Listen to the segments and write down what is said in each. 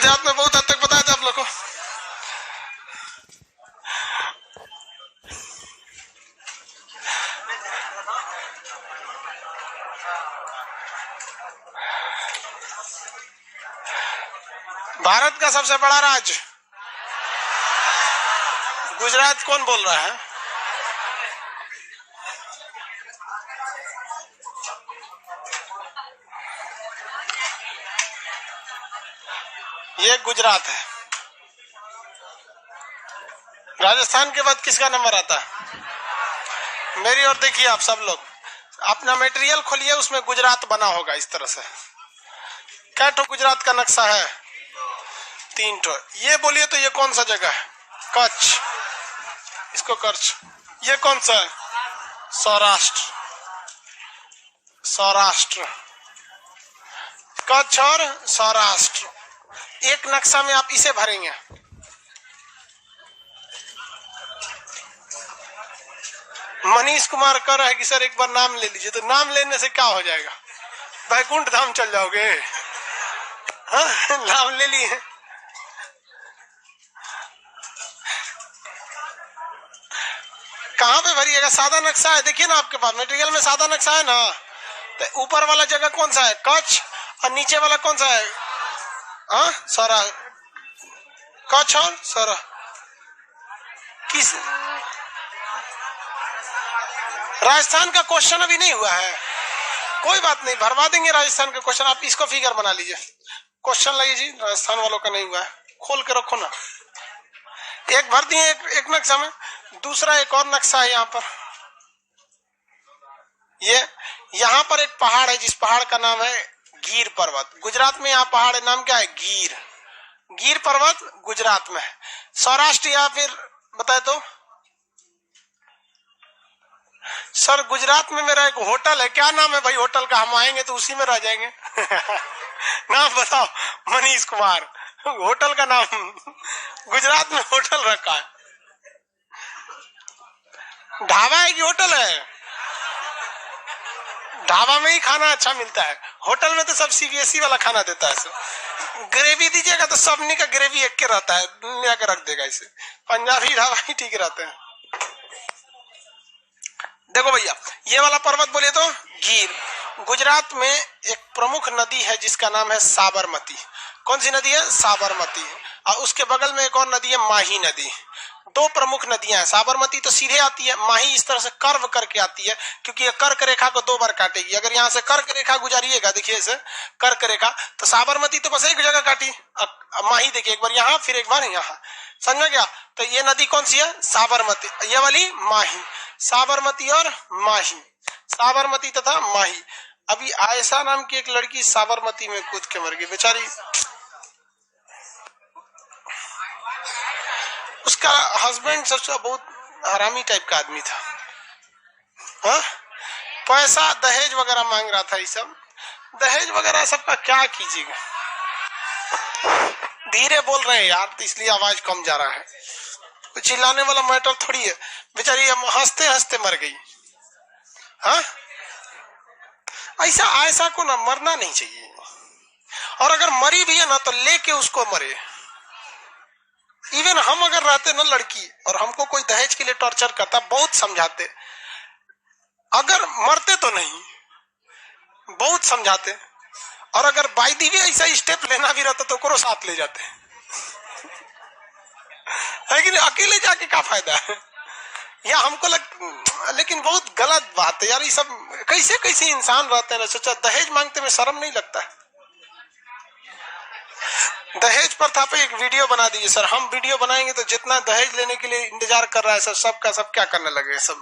गुजरात में बहुत हद तक पता है आप लोग को। भारत का सबसे बड़ा राज्य गुजरात कौन बोल रहा है? ये गुजरात है। राजस्थान के बाद किसका नंबर आता है? मेरी ओर देखिए आप सब लोग, अपना मटेरियल खोलिए, उसमें गुजरात बना होगा इस तरह से। क्या ठो गुजरात का नक्शा है? 3 ठो। ये बोलिए तो ये कौन सा जगह है? कच्छ, इसको कच्छ। ये कौन सा है? सौराष्ट्र। सौराष्ट्र, कच्छ और सौराष्ट्र एक नक्शा में आप इसे भरेंगे। मनीष कुमार कह रहा है कि सर एक बार नाम ले लीजिए, तो नाम लेने से क्या हो जाएगा? वैकुंठ धाम चल जाओगे? हाँ, नाम ले लिए। कहाँ पे भरिएगा? सादा नक्शा है, देखिए ना आपके पास मटेरियल में सादा नक्शा है ना। तो ऊपर वाला जगह कौन सा है? कच्छ। और नीचे वाला कौन सा है? हाँ, सौरा। कच्छ और सौरा। किस राजस्थान का क्वेश्चन अभी नहीं हुआ है? कोई बात नहीं, भरवा देंगे राजस्थान का क्वेश्चन। आप इसको फिगर बना लीजिए। क्वेश्चन लाइए जी, राजस्थान वालों का नहीं हुआ है, खोल के रखो ना। एक भर दिए एक नक्शा में, दूसरा एक और नक्शा है यहाँ पर। ये यहाँ पर एक पहाड़ है जिस पहाड़ का नाम है गिर पर्वत। गुजरात में यहाँ पहाड़ है, नाम क्या है? गिर। गिर पर्वत गुजरात में है। सौराष्ट्र या फिर बताए तो सर गुजरात में मेरा एक होटल है, क्या नाम है भाई होटल का? हम आएंगे तो उसी में रह जाएंगे। नाम बताओ मनीष कुमार। होटल का नाम गुजरात में होटल रखा है। ढाबा है कि होटल है? ढाबा में ही खाना अच्छा मिलता है, होटल में तो सब सीबीएसई वाला खाना देता है। सर ग्रेवी दीजिएगा तो सबनी का ग्रेवी एक के रहता है, दुनिया के रख देगा इसे। पंजाबी ढाबा ही ठीक रहते हैं। देखो भैया, ये वाला पर्वत बोले तो गिर। गुजरात में एक प्रमुख नदी है जिसका नाम है साबरमती। कौन सी नदी है? साबरमती। और उसके बगल में एक और नदी है माही नदी। 2 प्रमुख नदियां हैं। साबरमती तो सीधे आती है, माही इस तरह से कर्व करके आती है, क्योंकि ये कर्क रेखा को 2 बार काटेगी। अगर यहाँ से कर्क रेखा गुजारिएगा, देखिए इसे कर्क रेखा, तो साबरमती तो बस एक जगह काटी। माही देखिए, एक बार यहाँ फिर एक बार यहाँ, समझ गया? तो ये नदी कौन सी है? साबरमती। ये वाली माही। साबरमती और माही, साबरमती तथा माही। अभी आयशा नाम की एक लड़की साबरमती में कूद के मर गई बेचारी। उसका हस्बैंड सबसे बहुत हरामी टाइप का आदमी था। हाँ, पैसा दहेज वगैरह मांग रहा था। ये सब दहेज वगैरह सबका क्या कीजिएगा। धीरे बोल रहे हैं यार, तो इसलिए आवाज कम जा रहा है। कुछ चिल्लाने वाला मैटर थोड़ी है। बेचारी हंसते हंसते मर गई। हाँ, ऐसा को ना मरना नहीं चाहिए, और अगर मरी भी है ना तो लेके उसको मरे। इवन हम अगर रहते ना लड़की और हमको कोई दहेज के लिए टॉर्चर करता, बहुत समझाते, अगर मरते तो नहीं, बहुत समझाते, और अगर बाई दी भी ऐसा स्टेप लेना भी रहता तो करो साथ ले जाते है कि नहीं? अकेले जाके क्या फायदा है? या हमको लेकिन बहुत गलत बात है यार। ये सब कैसे कैसे इंसान रहते हैं ना। सोचा दहेज मांगते में शर्म नहीं लगता है? दहेज प्रथा पे एक वीडियो बना दीजिए सर। हम वीडियो बनाएंगे तो जितना दहेज लेने के लिए इंतजार कर रहा है सर, सबका सब क्या करने लगे सब।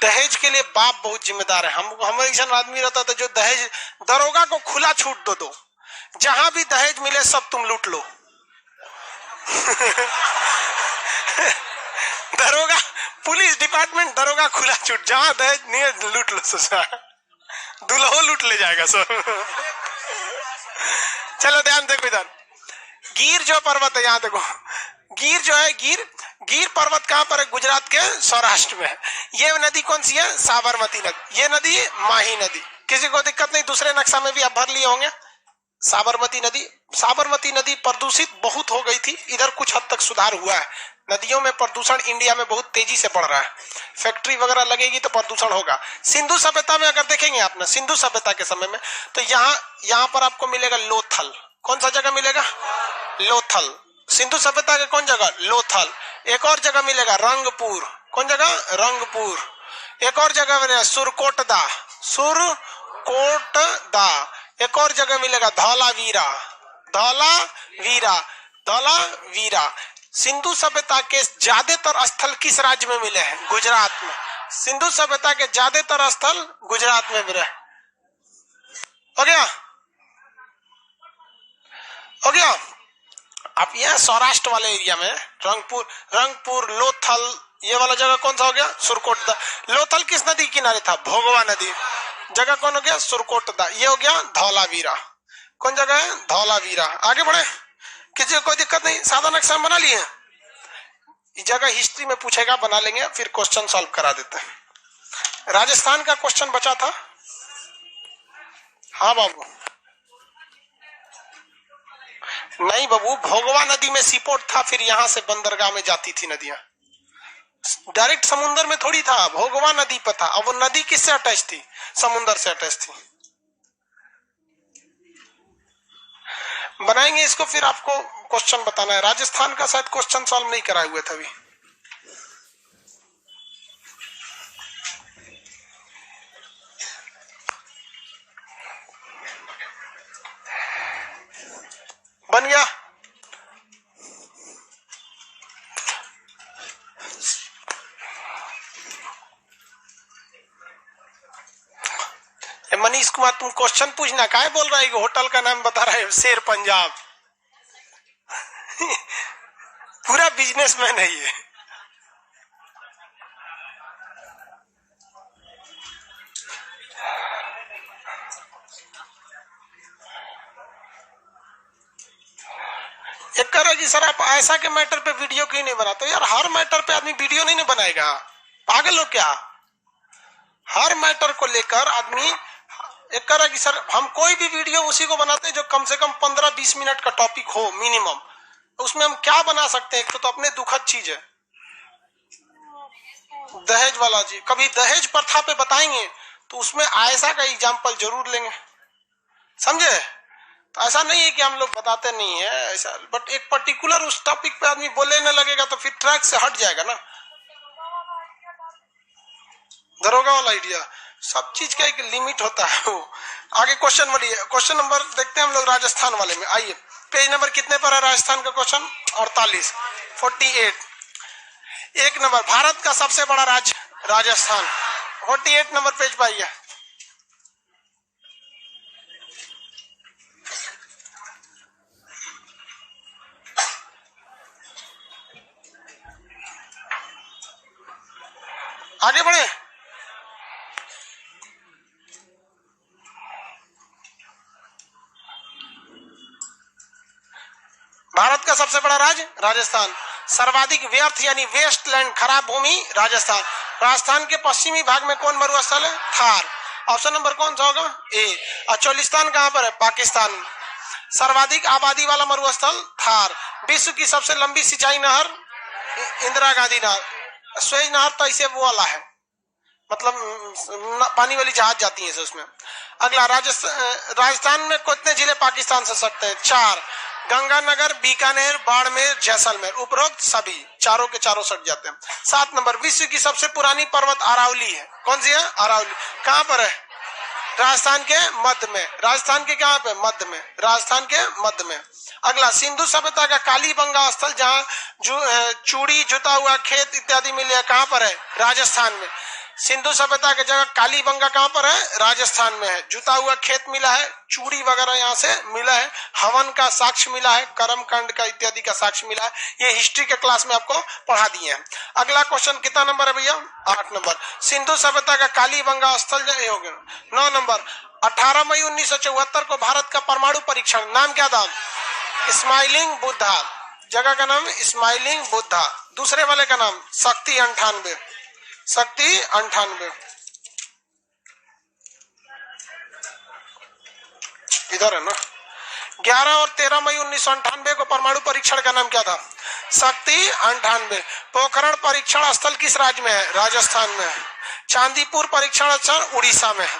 दहेज के लिए बाप बहुत जिम्मेदार है। हम ऐसा आदमी रहता था जो दहेज, दरोगा को खुला छूट दो, जहां भी दहेज मिले सब तुम लूट लो। दरोगा, पुलिस डिपार्टमेंट, दरोगा खुला छूट, जहां दहेज नहीं है लूट लो। सोचा दुल्हो लूट ले जाएगा सब। चलो ध्यान देखो इधर, गिर जो पर्वत है, यहाँ देखो गिर जो है, गिर पर्वत कहाँ पर है? गुजरात के सौराष्ट्र में है। ये नदी कौन सी है? साबरमती नदी। ये नदी माही नदी। किसी को दिक्कत नहीं, दूसरे नक्शा में भी आप भर लिए होंगे। साबरमती नदी प्रदूषित बहुत हो गई थी, इधर कुछ हद तक सुधार हुआ है। नदियों में प्रदूषण इंडिया में बहुत तेजी से बढ़ रहा है, फैक्ट्री वगैरह लगेगी तो प्रदूषण होगा। सिंधु सभ्यता में अगर देखेंगे आपने, सिंधु सभ्यता के समय में, तो यहाँ पर आपको मिलेगा लोथल। कौन सा जगह मिलेगा? लोथल। सिंधु सभ्यता के कौन जगह? लोथल। एक और जगह मिलेगा रंगपुर। कौन जगह? रंगपुर। एक और जगह मिलेगा सुरकोटदा। सुरकोटदा। एक और जगह मिलेगा धौलावीरा। धौलावीरा। सिंधु सभ्यता के ज्यादातर स्थल किस राज्य में मिले हैं? गुजरात में। सिंधु सभ्यता के ज्यादातर स्थल गुजरात में मिले। हो गया। अब यह सौराष्ट्र वाले एरिया में रंगपुर, लोथल, ये वाला जगह कौन सा हो गया? सुरकोटदा। लोथल किस नदी किनारे था? भोगवा नदी। जगह कौन हो गया? सुरकोटदा। ये हो गया धौलावीरा। कौन जगह है? धौलावीरा। आगे बढ़े, किसी को कोई दिक्कत नहीं, सादा नक्शा बना लिए। इस जगह हिस्ट्री में पूछेगा, बना लेंगे, फिर क्वेश्चन सॉल्व करा देते हैं। राजस्थान का क्वेश्चन बचा था। हाँ बाबू, नहीं बाबू, भोगवा नदी में सीपोर्ट था, फिर यहां से बंदरगाह में जाती थी नदियां। डायरेक्ट समुद्र में थोड़ी था, भोगवा नदी पर था। अब वो नदी किससे अटैच थी? समुद्र से अटैच थी। बनाएंगे इसको, फिर आपको क्वेश्चन बताना है। राजस्थान का शायद क्वेश्चन सॉल्व नहीं कराए हुए थे अभी। बन गया। मनीष कुमार, तुम क्वेश्चन पूछना काहे बोल रहा है? होटल का नाम बता रहा है शेर पंजाब। पूरा बिजनेसमैन है ये। एक करो जी सर, आप ऐसा के मैटर पे वीडियो क्यों नहीं बनाते? यार हर मैटर पे आदमी वीडियो नहीं बनाएगा, पागल हो क्या? हर मैटर को लेकर आदमी एक करा कि सर हम कोई भी वीडियो उसी को बनाते हैं जो कम से कम 15-20 मिनट का टॉपिक हो मिनिमम। उसमें हम क्या बना सकते हैं? एक तो अपने दुखद चीज है दहेज वाला जी, कभी दहेज प्रथा पे बताएंगे तो उसमें आयशा का एग्जाम्पल जरूर लेंगे, समझे? तो ऐसा नहीं है कि हम लोग बताते नहीं है ऐसा, बट एक पर्टिकुलर उस टॉपिक पे आदमी बोले न लगेगा तो फिर ट्रैक से हट जाएगा ना। दरोगा वाला आइडिया, सब चीज का एक लिमिट होता है वो। आगे क्वेश्चन वाली है, क्वेश्चन नंबर देखते हैं हम लोग राजस्थान वाले में। आइए, पेज नंबर कितने पर है राजस्थान का क्वेश्चन? 48। एक नंबर, भारत का सबसे बड़ा राज्य राजस्थान। 48 नंबर पेज पर आइए। आगे बढ़े। भारत का सबसे बड़ा राज्य राजस्थान। सर्वाधिक व्यर्थ यानी वेस्टलैंड, खराब भूमि राजस्थान। राजस्थान के पश्चिमी भाग में कौन मरुस्थल है? थार। ऑप्शन नंबर कौन सा होगा? ए। और चोलिस्तान कहां पर है? पाकिस्तान। सर्वाधिक आबादी वाला मरुस्थल थार। विश्व की सबसे लंबी सिंचाई नहर इंदिरा गांधी नहर। स्वेज नहर तो ऐसे वो वाला है, मतलब पानी वाली जहाज जाती है उसमें। अगला, राजस्थान में कितने जिले पाकिस्तान से सटते हैं? 4। गंगानगर, बीकानेर, बाड़मेर, जैसलमेर। उपरोक्त सभी चारों के चारों सट जाते हैं। 7 नंबर, विश्व की सबसे पुरानी पर्वत अरावली है। कौन सी है? अरावली। कहां पर है? राजस्थान के मध्य में। राजस्थान के कहां पे? मध्य में। राजस्थान के मध्य में। अगला, सिंधु सभ्यता का कालीबंगा स्थल जहां चूड़ी, जुता हुआ खेत इत्यादि मिले, कहां पर है? राजस्थान में। सिंधु सभ्यता की जगह कालीबंगा कहां पर है? राजस्थान में है। जुता हुआ खेत मिला है, चूड़ी वगैरह यहाँ से मिला है, हवन का साक्ष्य मिला है, कर्मकांड का इत्यादि का साक्ष्य मिला है। ये हिस्ट्री के क्लास में आपको पढ़ा दिए हैं। अगला क्वेश्चन कितना नंबर है भैया? 8 नंबर। सिंधु सभ्यता का कालीबंगा स्थल हो गया। 9 नंबर, 18 मई 1974 को भारत का परमाणु परीक्षण, नाम क्या था? स्माइलिंग बुद्धा। जगह का नाम स्माइलिंग बुद्धा। दूसरे वाले का नाम शक्ति 98। शक्ति 98 इधर है ना। 11 और 13 मई 1998 को परमाणु परीक्षण का नाम क्या था? शक्ति 98। पोखरण परीक्षण स्थल किस राज्य में है? राजस्थान में है। चांदीपुर परीक्षण स्थल उड़ीसा में है।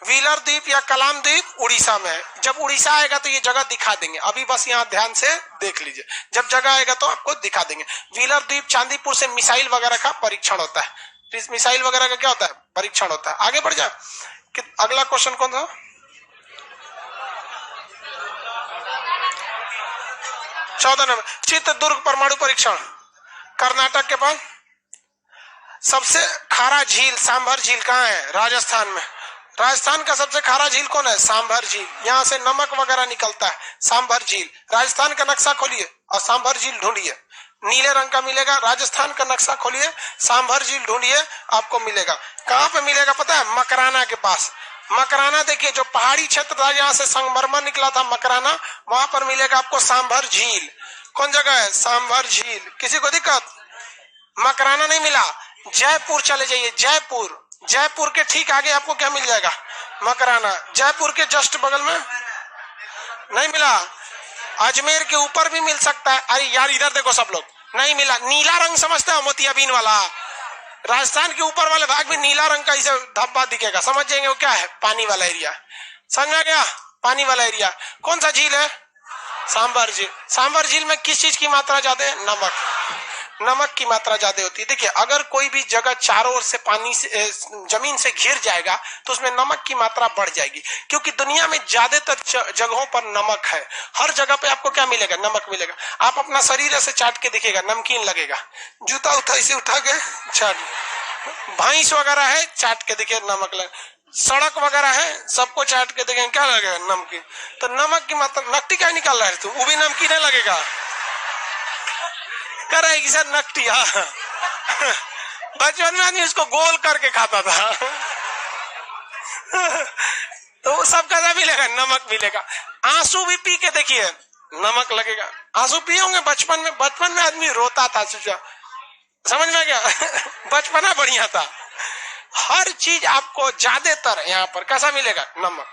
व्हीलर द्वीप या कलाम द्वीप उड़ीसा में है। जब उड़ीसा आएगा तो ये जगह दिखा देंगे, अभी बस यहाँ ध्यान से देख लीजिए, जब जगह आएगा तो आपको दिखा देंगे। व्हीलर द्वीप चांदीपुर से मिसाइल वगैरह का परीक्षण होता है। इस मिसाइल वगैरह का क्या होता है? परीक्षण होता है। आगे बढ़ जाए, अगला क्वेश्चन कौन था? चौदह नंबर, चित्रदुर्ग परमाणु परीक्षण कर्नाटक के पास। सबसे खारा झील सांभर झील कहाँ है? राजस्थान में। राजस्थान का सबसे खारा झील कौन है? सांभर झील। यहाँ से नमक वगैरह निकलता है, सांभर झील। राजस्थान का नक्शा खोलिए और सांभर झील ढूंढिए, नीले रंग का मिलेगा। राजस्थान का नक्शा खोलिए, सांभर झील ढूंढिए, आपको मिलेगा। कहाँ पे मिलेगा पता है? मकराना के पास। मकराना देखिए, जो पहाड़ी क्षेत्र था जहाँ से संगमरमर निकला था मकराना, वहां पर मिलेगा आपको सांभर झील। कौन जगह है? सांभर झील। किसी को दिक्कत? मकराना नहीं मिला, जयपुर चले जाइए, जयपुर। जयपुर के ठीक आगे आपको क्या मिल जाएगा? मकराना। जयपुर के जस्ट बगल में नहीं मिला। अजमेर के ऊपर भी मिल सकता है। अरे यार इधर देखो सब लोग, नहीं मिला। नीला रंग समझते हो? मोतियाबिंद वाला। राजस्थान के ऊपर वाले भाग में नीला रंग का इसे धब्बा दिखेगा, समझ जाएंगे वो क्या है? पानी वाला एरिया। समझ में गया? पानी वाला एरिया। कौन सा झील है? सांभर झील। सांभर झील में किस चीज की मात्रा ज्यादा है? नमक। नमक की मात्रा ज्यादा होती है। देखिए, अगर कोई भी जगह चारों ओर से पानी से जमीन से घिर जाएगा तो उसमें नमक की मात्रा बढ़ जाएगी, क्योंकि दुनिया में ज्यादातर जगहों पर नमक है। हर जगह पे आपको क्या मिलेगा? नमक मिलेगा। आप अपना शरीर ऐसे चाट के देखिएगा, नमकीन लगेगा। जूता उठा इसे उठा के चाट, भैंस वगैरह है चाट के देखिए नमक लगे, सड़क वगैरह है सबको चाट के देखेंगे क्या लगेगा? नमकीन। तो नमक की मात्रा, नकटी क्या निकाल रहा है तू? वो भी नमकीन लगेगा। करेगी सर नकटी। बचपन में आदमी उसको गोल करके खाता था। तो वो सब कैसा मिलेगा? नमक मिलेगा। आंसू भी पी के देखिए, नमक लगेगा। आंसू पिए होंगे बचपन में। बचपन में आदमी रोता था, सोचा, समझ में गया? बचपना बढ़िया था। हर चीज आपको ज्यादातर यहाँ पर कैसा मिलेगा? नमक।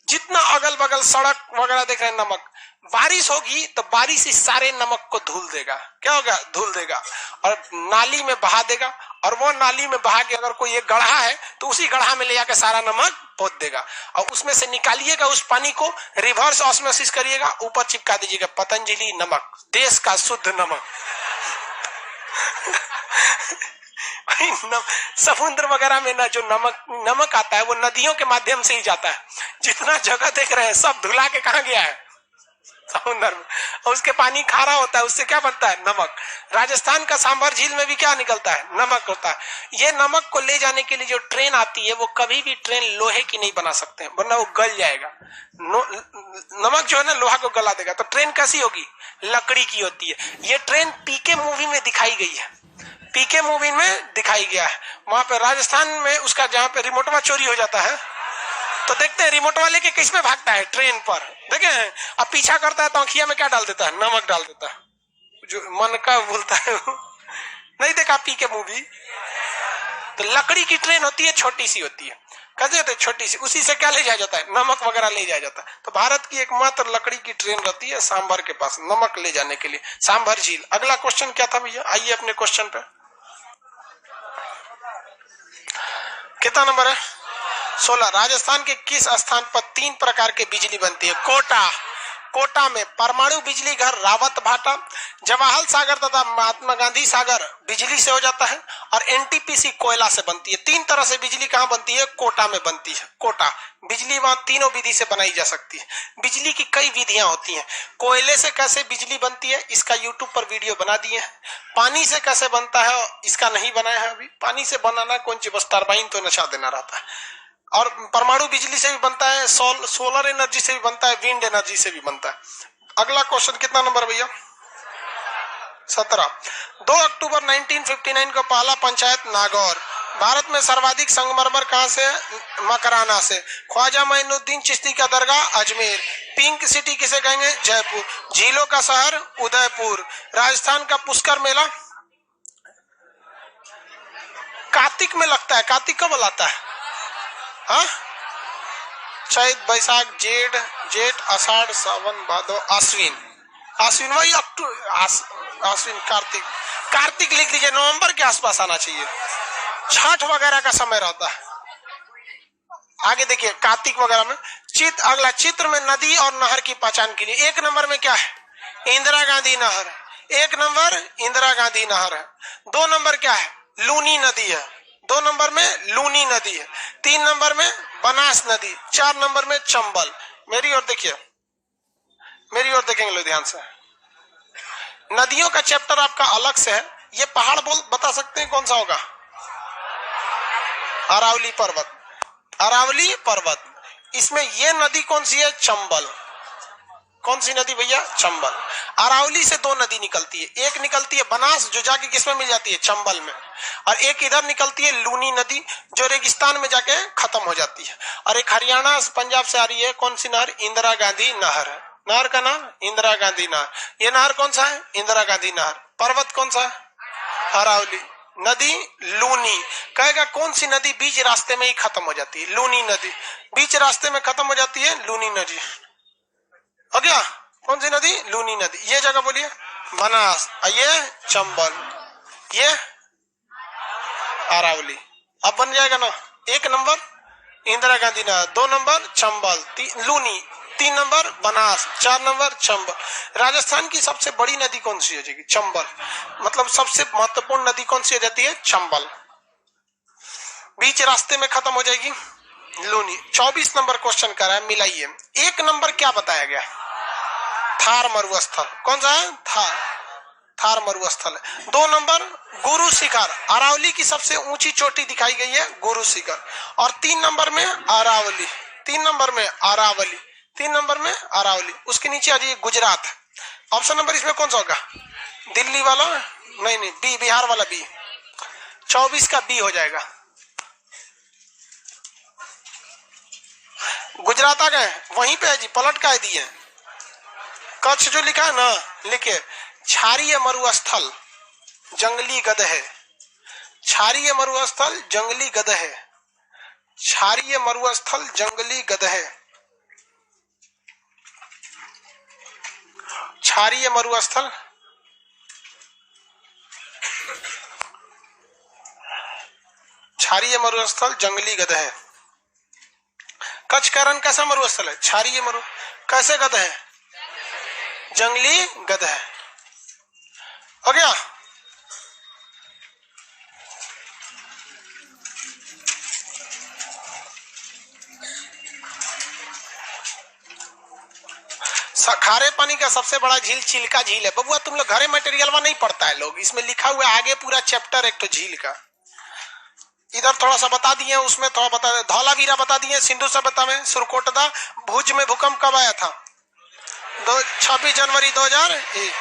जितना अगल बगल सड़क वगैरह देख रहे हैं, नमक। बारिश होगी तो बारिश इस सारे नमक को धुल देगा। क्या होगा? धुल देगा और नाली में बहा देगा। और वो नाली में बहा के अगर कोई एक गड्ढा है तो उसी गड्ढा में ले जाकर सारा नमक पोत देगा और उसमें से निकालिएगा उस पानी को, रिवर्स ऑस्मोसिस करिएगा, ऊपर चिपका दीजिएगा पतंजलि नमक, देश का शुद्ध नमक। समुद्र वगैरह में ना जो नमक आता है वो नदियों के माध्यम से ही जाता है। जितना जगह देख रहे हैं सब धुला के कहा गया है? समुद्र में। और उसके पानी खारा होता है, उससे क्या बनता है? नमक। राजस्थान का सांभर झील में भी क्या निकलता है? नमक होता है। ये नमक को ले जाने के लिए जो ट्रेन आती है वो कभी भी ट्रेन लोहे की नहीं बना सकते हैं, वरना वो गल जाएगा। नमक जो है ना लोहा को गला देगा। तो ट्रेन कैसी होगी? लकड़ी की होती है। ये ट्रेन पीके मूवी में दिखाई गई है, पीके मूवी में दिखाई गया है। वहां पे राजस्थान में उसका जहाँ पे रिमोटवा चोरी हो जाता है तो देखते हैं रिमोट वाले के किस में भागता है? ट्रेन पर। देखे अब पीछा करता है तो आँखिया में क्या डाल देता है? नमक डाल देता है, जो मन का बोलता है। नहीं देखा पीके मूवी? तो लकड़ी की ट्रेन होती है, छोटी सी होती है। कैसे होते? छोटी सी। उसी से क्या ले जाया जाता है? नमक वगैरह ले जाया जाता है। तो भारत की एकमात्र लकड़ी की ट्रेन रहती है सांभर के पास, नमक ले जाने के लिए, सांभर झील। अगला क्वेश्चन क्या था भैया? आइए अपने क्वेश्चन पे। कितना नंबर है? 16। राजस्थान के किस स्थान पर 3 प्रकार के बिजली बनती है? कोटा। कोटा में परमाणु बिजली घर रावत भाटा, जवाहर सागर तथा महात्मा गांधी सागर बिजली से हो जाता है और एनटीपीसी कोयला से बनती है। 3 तरह से बिजली कहाँ बनती है? कोटा में बनती है। कोटा बिजली वहां तीनों विधि से बनाई जा सकती है। बिजली की कई विधियां होती हैं। कोयले से कैसे बिजली बनती है इसका यूट्यूब पर वीडियो बना दिए हैं। पानी से कैसे बनता है इसका नहीं बनाया है अभी। पानी से बनाना कौन सी, बस टरबाइन तो नशा देना रहता है। और परमाणु बिजली से भी बनता है, सोलर एनर्जी से भी बनता है, विंड एनर्जी से भी बनता है। अगला क्वेश्चन कितना नंबर भैया? 17। 2 अक्टूबर 1959 को पहला पंचायत नागौर। भारत में सर्वाधिक संगमरमर कहां से? मकराना से। ख्वाजा मोइनुद्दीन चिश्ती का दरगाह अजमेर। पिंक सिटी किसे कहेंगे? जयपुर। झीलों का शहर उदयपुर। राजस्थान का पुष्कर मेला कार्तिक में लगता है। कार्तिक कब आता है? हाँ, चैत बैसाख जेठ जेठ आषाढ़ सावन भादो आश्विन, आश्विन वही आश्विन कार्तिक, कार्तिक लिख लीजिए, नवंबर के आसपास आना चाहिए, छठ वगैरह का समय रहता है। आगे देखिए कार्तिक वगैरह में। अगला चित्र में नदी और नहर की पहचान के लिए 1 नंबर में क्या है? इंदिरा गांधी नहर, 1 नंबर इंदिरा गांधी नहर है। 2 नंबर क्या है? लूनी नदी है, 2 नंबर में लूनी नदी है। 3 नंबर में बनास नदी, 4 नंबर में चंबल। मेरी ओर देखिए, मेरी ओर देखेंगे लोग ध्यान से। नदियों का चैप्टर आपका अलग से है। ये पहाड़ बता सकते हैं कौन सा होगा? अरावली पर्वत, अरावली पर्वत। इसमें ये नदी कौन सी है? चंबल। कौन सी नदी भैया? चंबल। अरावली से 2 नदी निकलती है, एक निकलती है बनास जो जाके किसमें मिल जाती है? चंबल में, और एक इधर निकलती है लूनी नदी जो रेगिस्तान में जाके खत्म हो जाती है। और एक हरियाणा पंजाब से आ रही है, कौन सी नहर? इंदिरा गांधी नहर है। नहर का नाम इंदिरा गांधी नहर। ये नहर कौन सा है? इंदिरा गांधी नहर। पर्वत कौन सा है? अरावली। नदी लूनी। कहेगा कौन सी नदी बीच रास्ते में ही खत्म हो जाती है? लूनी नदी बीच रास्ते में खत्म हो जाती है, लूनी नदी हो गया। कौन सी नदी? लूनी नदी। ये जगह बोलिए बनास, ये चंबल, ये अरावली। अब बन जाएगा ना 1 नंबर इंदिरा गांधी नहर, 2 number Chambal, Luni, 3 number Banas, 4 number Chambal. Rajasthan की सबसे बड़ी नदी कौन सी हो जाएगी? चंबल। मतलब सबसे महत्वपूर्ण नदी कौन सी हो जाती है? चंबल। बीच रास्ते में खत्म हो जाएगी, लूनी। 24 नंबर क्वेश्चन कर रहा है, मिलाइए। 1 नंबर क्या बताया गया? थार मरुस्थल। कौन सा है? थार मरुस्थल है। 2 नंबर गुरु शिखर, अरावली की सबसे ऊंची चोटी दिखाई गई है गुरु शिखर। और 3 नंबर में अरावली, 3 नंबर में अरावली, 3 नंबर में अरावली। उसके नीचे आ जाइए गुजरात। ऑप्शन नंबर इसमें कौन सा होगा? दिल्ली वाला? नहीं नहीं, बी, बिहार वाला बी। 24 का बी हो जाएगा। गुजरात आ गए, वहीं पे है जी, पलट का दिए। कच्छ जो लिखा है ना, लिखे क्षारीय मरुस्थल जंगली गदहे, क्षारीय मरुस्थल जंगली गदहे, क्षारीय मरुस्थल जंगली गदहे, क्षारीय मरुस्थल क्षारीय मरुस्थल जंगली गदहे। कच्छ का रण कैसा मरुस्थल है? क्षारीय मरु। कैसे गदहे? जंगली गदहे। हो गया। खारे पानी का सबसे बड़ा झील चिल्का झील है। बबुआ तुम लोग घरे मटेरियल में नहीं पढ़ता है लोग, इसमें लिखा हुआ है आगे पूरा चैप्टर एक तो झील का। इधर थोड़ा सा बता दिए, उसमें थोड़ा बता, धौलावीरा बता दिए, सिंधु सभ्यता में, सुरकोटदा, भुज में भूकंप कब आया था? 26 जनवरी 2001।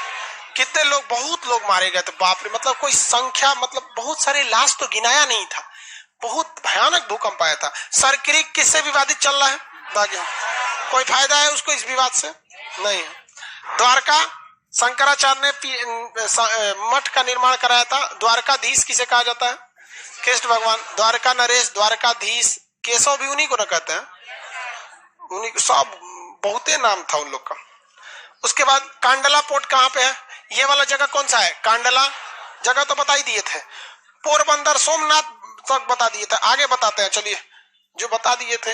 कितने लोग, बहुत लोग मारे गए थे, बाप रे। मतलब कोई संख्या, मतलब बहुत सारे लाश तो गिनाया नहीं था, बहुत भयानक भूकंप आया था। सरक्रिक किससे विवादित चल रहा है? दागे। कोई फायदा है उसको इस विवाद से? नहीं। द्वारका, शंकराचार्य ने मठ का निर्माण कराया था। द्वारकाधीश किसे कहा जाता है? कृष्ण भगवान। द्वारका नरेश, द्वारकाधीश, केशव भी उन्हीं को न कहते हैं, उन्हीं को, सब बहुते नाम था उन लोग का। उसके बाद कांडला पोर्ट कहाँ पे है? ये वाला जगह कौन सा है? कांडला जगह तो बता ही दिए थे। पोरबंदर, सोमनाथ तक बता दिए थे। आगे बताते हैं, चलिए जो बता दिए थे